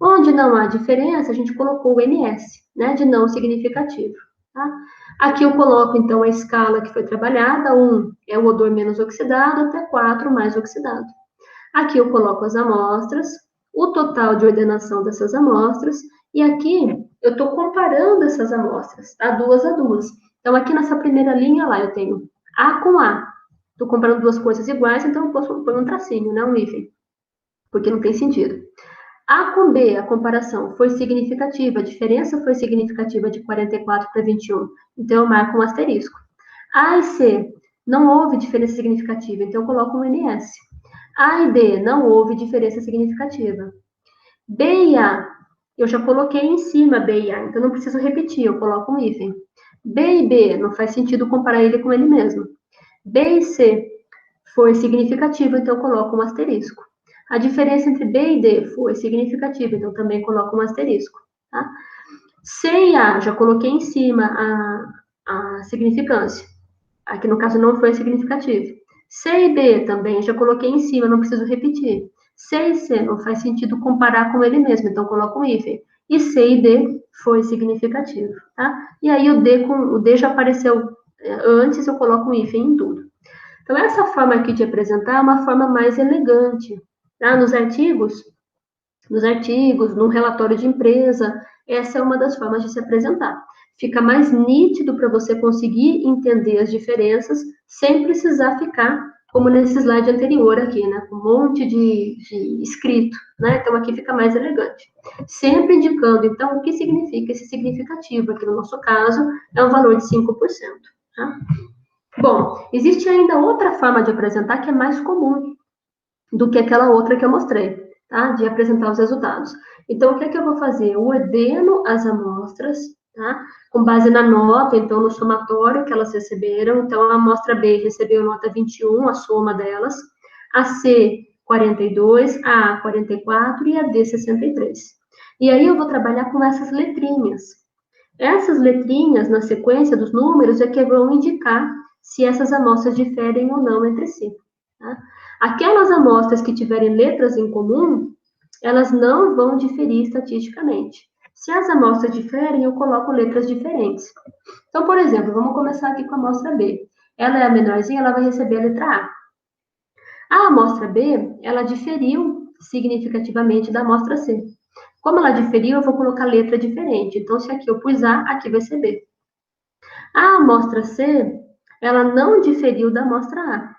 Onde não há diferença, a gente colocou o NS, né, de não significativo. Tá? Aqui eu coloco, então, a escala que foi trabalhada. 1 é o odor menos oxidado, até 4 mais oxidado. Aqui eu coloco as amostras, o total de ordenação dessas amostras, e aqui eu estou comparando essas amostras, tá? 2 a 2. Então, aqui nessa primeira linha lá, eu tenho A com A. Estou comparando duas coisas iguais, então eu posso pôr um tracinho, né? Um hífen, porque não tem sentido. A com B, a comparação foi significativa, a diferença foi significativa de 44 para 21, então eu marco um asterisco. A e C, não houve diferença significativa, então eu coloco um NS. A e D, não houve diferença significativa. B e A, eu já coloquei em cima B e A, então não preciso repetir, eu coloco um hífen. B e B, não faz sentido comparar ele com ele mesmo. B e C foi significativo, então eu coloco um asterisco. A diferença entre B e D foi significativa, então também coloco um asterisco. Tá? C e A, já coloquei em cima a significância. Aqui no caso não foi significativo. C e B também, já coloquei em cima, não preciso repetir. C e C não faz sentido comparar com ele mesmo, então coloco um hífen. E C e D foi significativo, tá? E aí o D já apareceu antes, eu coloco um hífen em tudo. Então, essa forma aqui de apresentar é uma forma mais elegante. Tá? Nos artigos, no relatório de empresa, essa é uma das formas de se apresentar. Fica mais nítido para você conseguir entender as diferenças sem precisar ficar como nesse slide anterior aqui, né? Com um monte de escrito, né? Então, aqui fica mais elegante. Sempre indicando, então, o que significa esse significativo. Aqui no nosso caso, é um valor de 5%. Tá? Bom, existe ainda outra forma de apresentar que é mais comum do que aquela outra que eu mostrei, tá? De apresentar os resultados. Então, o que é que eu vou fazer? Eu ordeno as amostras, tá? Com base na nota, então, no somatório que elas receberam. Então, a amostra B recebeu nota 21, a soma delas, a C, 42, a A, 44 e a D, 63. E aí eu vou trabalhar com essas letrinhas. Essas letrinhas, na sequência dos números, é que vão indicar se essas amostras diferem ou não entre si. Tá? Aquelas amostras que tiverem letras em comum, elas não vão diferir estatisticamente. Se as amostras diferem, eu coloco letras diferentes. Então, por exemplo, vamos começar aqui com a amostra B. Ela é a menorzinha, ela vai receber a letra A. A amostra B, ela diferiu significativamente da amostra C. Como ela diferiu, eu vou colocar letra diferente. Então, se aqui eu pus A, aqui vai ser B. A amostra C, ela não diferiu da amostra A.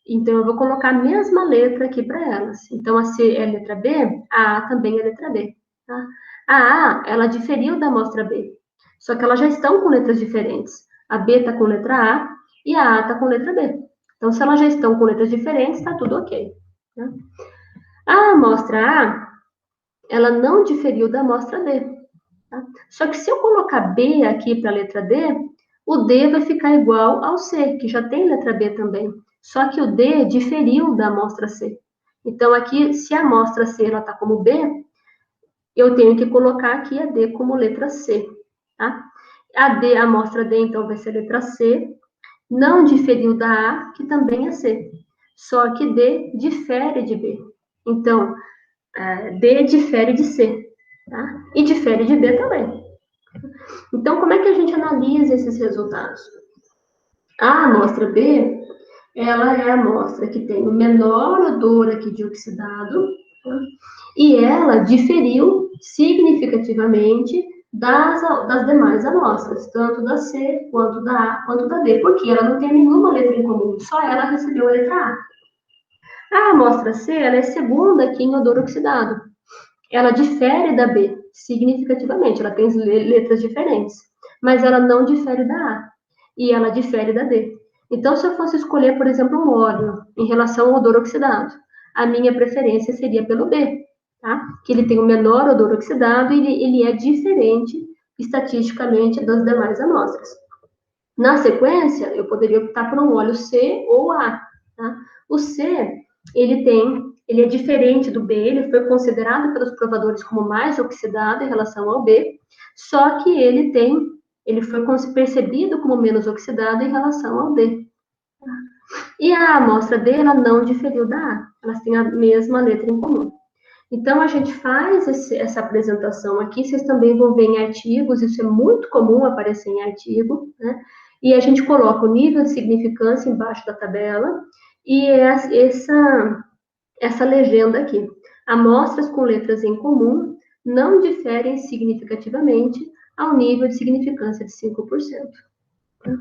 Então, eu vou colocar a mesma letra aqui para elas. Então, a C é a letra B, a A também é a letra B. Tá? A A, ela diferiu da amostra B. Só que elas já estão com letras diferentes. A B está com letra A e a A está com letra B. Então, se elas já estão com letras diferentes, está tudo ok. Tá? A amostra A, ela não diferiu da amostra D. Tá? Só que se eu colocar B aqui para a letra D, o D vai ficar igual ao C, que já tem letra B também. Só que o D diferiu da amostra C. Então, aqui, se a amostra C está como B, eu tenho que colocar aqui a D como letra C. Tá? A amostra D, então, vai ser letra C. Não diferiu da A, que também é C. Só que D difere de B. Então, D difere de C. Tá? E difere de B também. Então, como é que a gente analisa esses resultados? A amostra B, ela é a amostra que tem o menor odor aqui de oxidado, tá? E ela diferiu significativamente das demais amostras, tanto da C, quanto da A, quanto da D, porque ela não tem nenhuma letra em comum, só ela recebeu a letra A. A amostra C, ela é segunda aqui em odor oxidado. Ela difere da B significativamente, ela tem letras diferentes, mas ela não difere da A e ela difere da D. Então, se eu fosse escolher, por exemplo, um óleo em relação ao odor oxidado, a minha preferência seria pelo B, tá? Que ele tem o menor odor oxidado e ele é diferente estatisticamente das demais amostras. Na sequência, eu poderia optar por um óleo C ou A, tá? O C, ele é diferente do B, ele foi considerado pelos provadores como mais oxidado em relação ao B, só que ele foi percebido como menos oxidado em relação ao D. E a amostra D, ela não diferiu da A, elas têm a mesma letra em comum. Então, a gente faz essa apresentação aqui, vocês também vão ver em artigos, isso é muito comum aparecer em artigo, né? E a gente coloca o nível de significância embaixo da tabela e essa legenda aqui. Amostras com letras em comum não diferem significativamente ao nível de significância de 5%. Tá?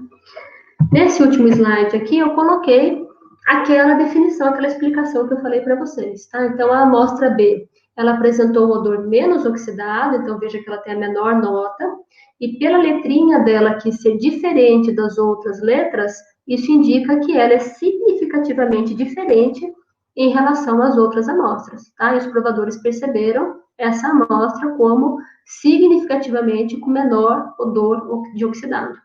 Nesse último slide aqui, eu coloquei aquela definição, aquela explicação que eu falei para vocês, tá? Então, a amostra B, ela apresentou um odor menos oxidado, então veja que ela tem a menor nota, e pela letrinha dela aqui ser diferente das outras letras, isso indica que ela é significativamente diferente em relação às outras amostras, tá? E os provadores perceberam essa amostra como significativamente com menor odor de oxidado.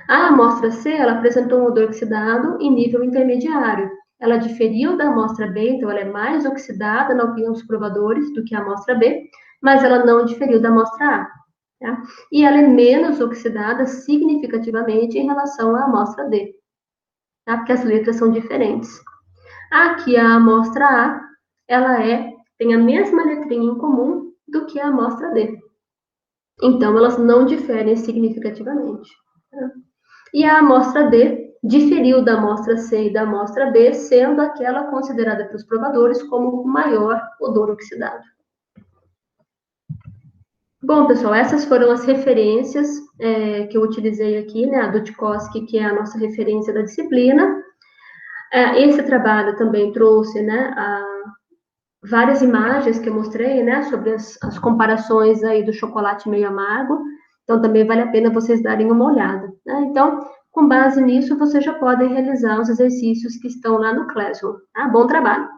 A amostra C, ela apresentou um odor oxidado em nível intermediário. Ela diferiu da amostra B, então ela é mais oxidada, na opinião dos provadores, do que a amostra B, mas ela não diferiu da amostra A. Tá? E ela é menos oxidada significativamente em relação à amostra D, tá? Porque as letras são diferentes. Aqui a amostra A, ela tem a mesma letrinha em comum do que a amostra D. Então, elas não diferem significativamente. Tá? E a amostra D diferiu da amostra C e da amostra B, sendo aquela considerada pelos provadores como o maior odor oxidado. Bom, pessoal, essas foram as referências que eu utilizei aqui, né? A Dudkowski, que é a nossa referência da disciplina. Esse trabalho também trouxe, né, várias imagens que eu mostrei, né, sobre as comparações aí do chocolate meio amargo. Então, também vale a pena vocês darem uma olhada, né? Então, com base nisso, vocês já podem realizar os exercícios que estão lá no Classroom, tá? Bom trabalho!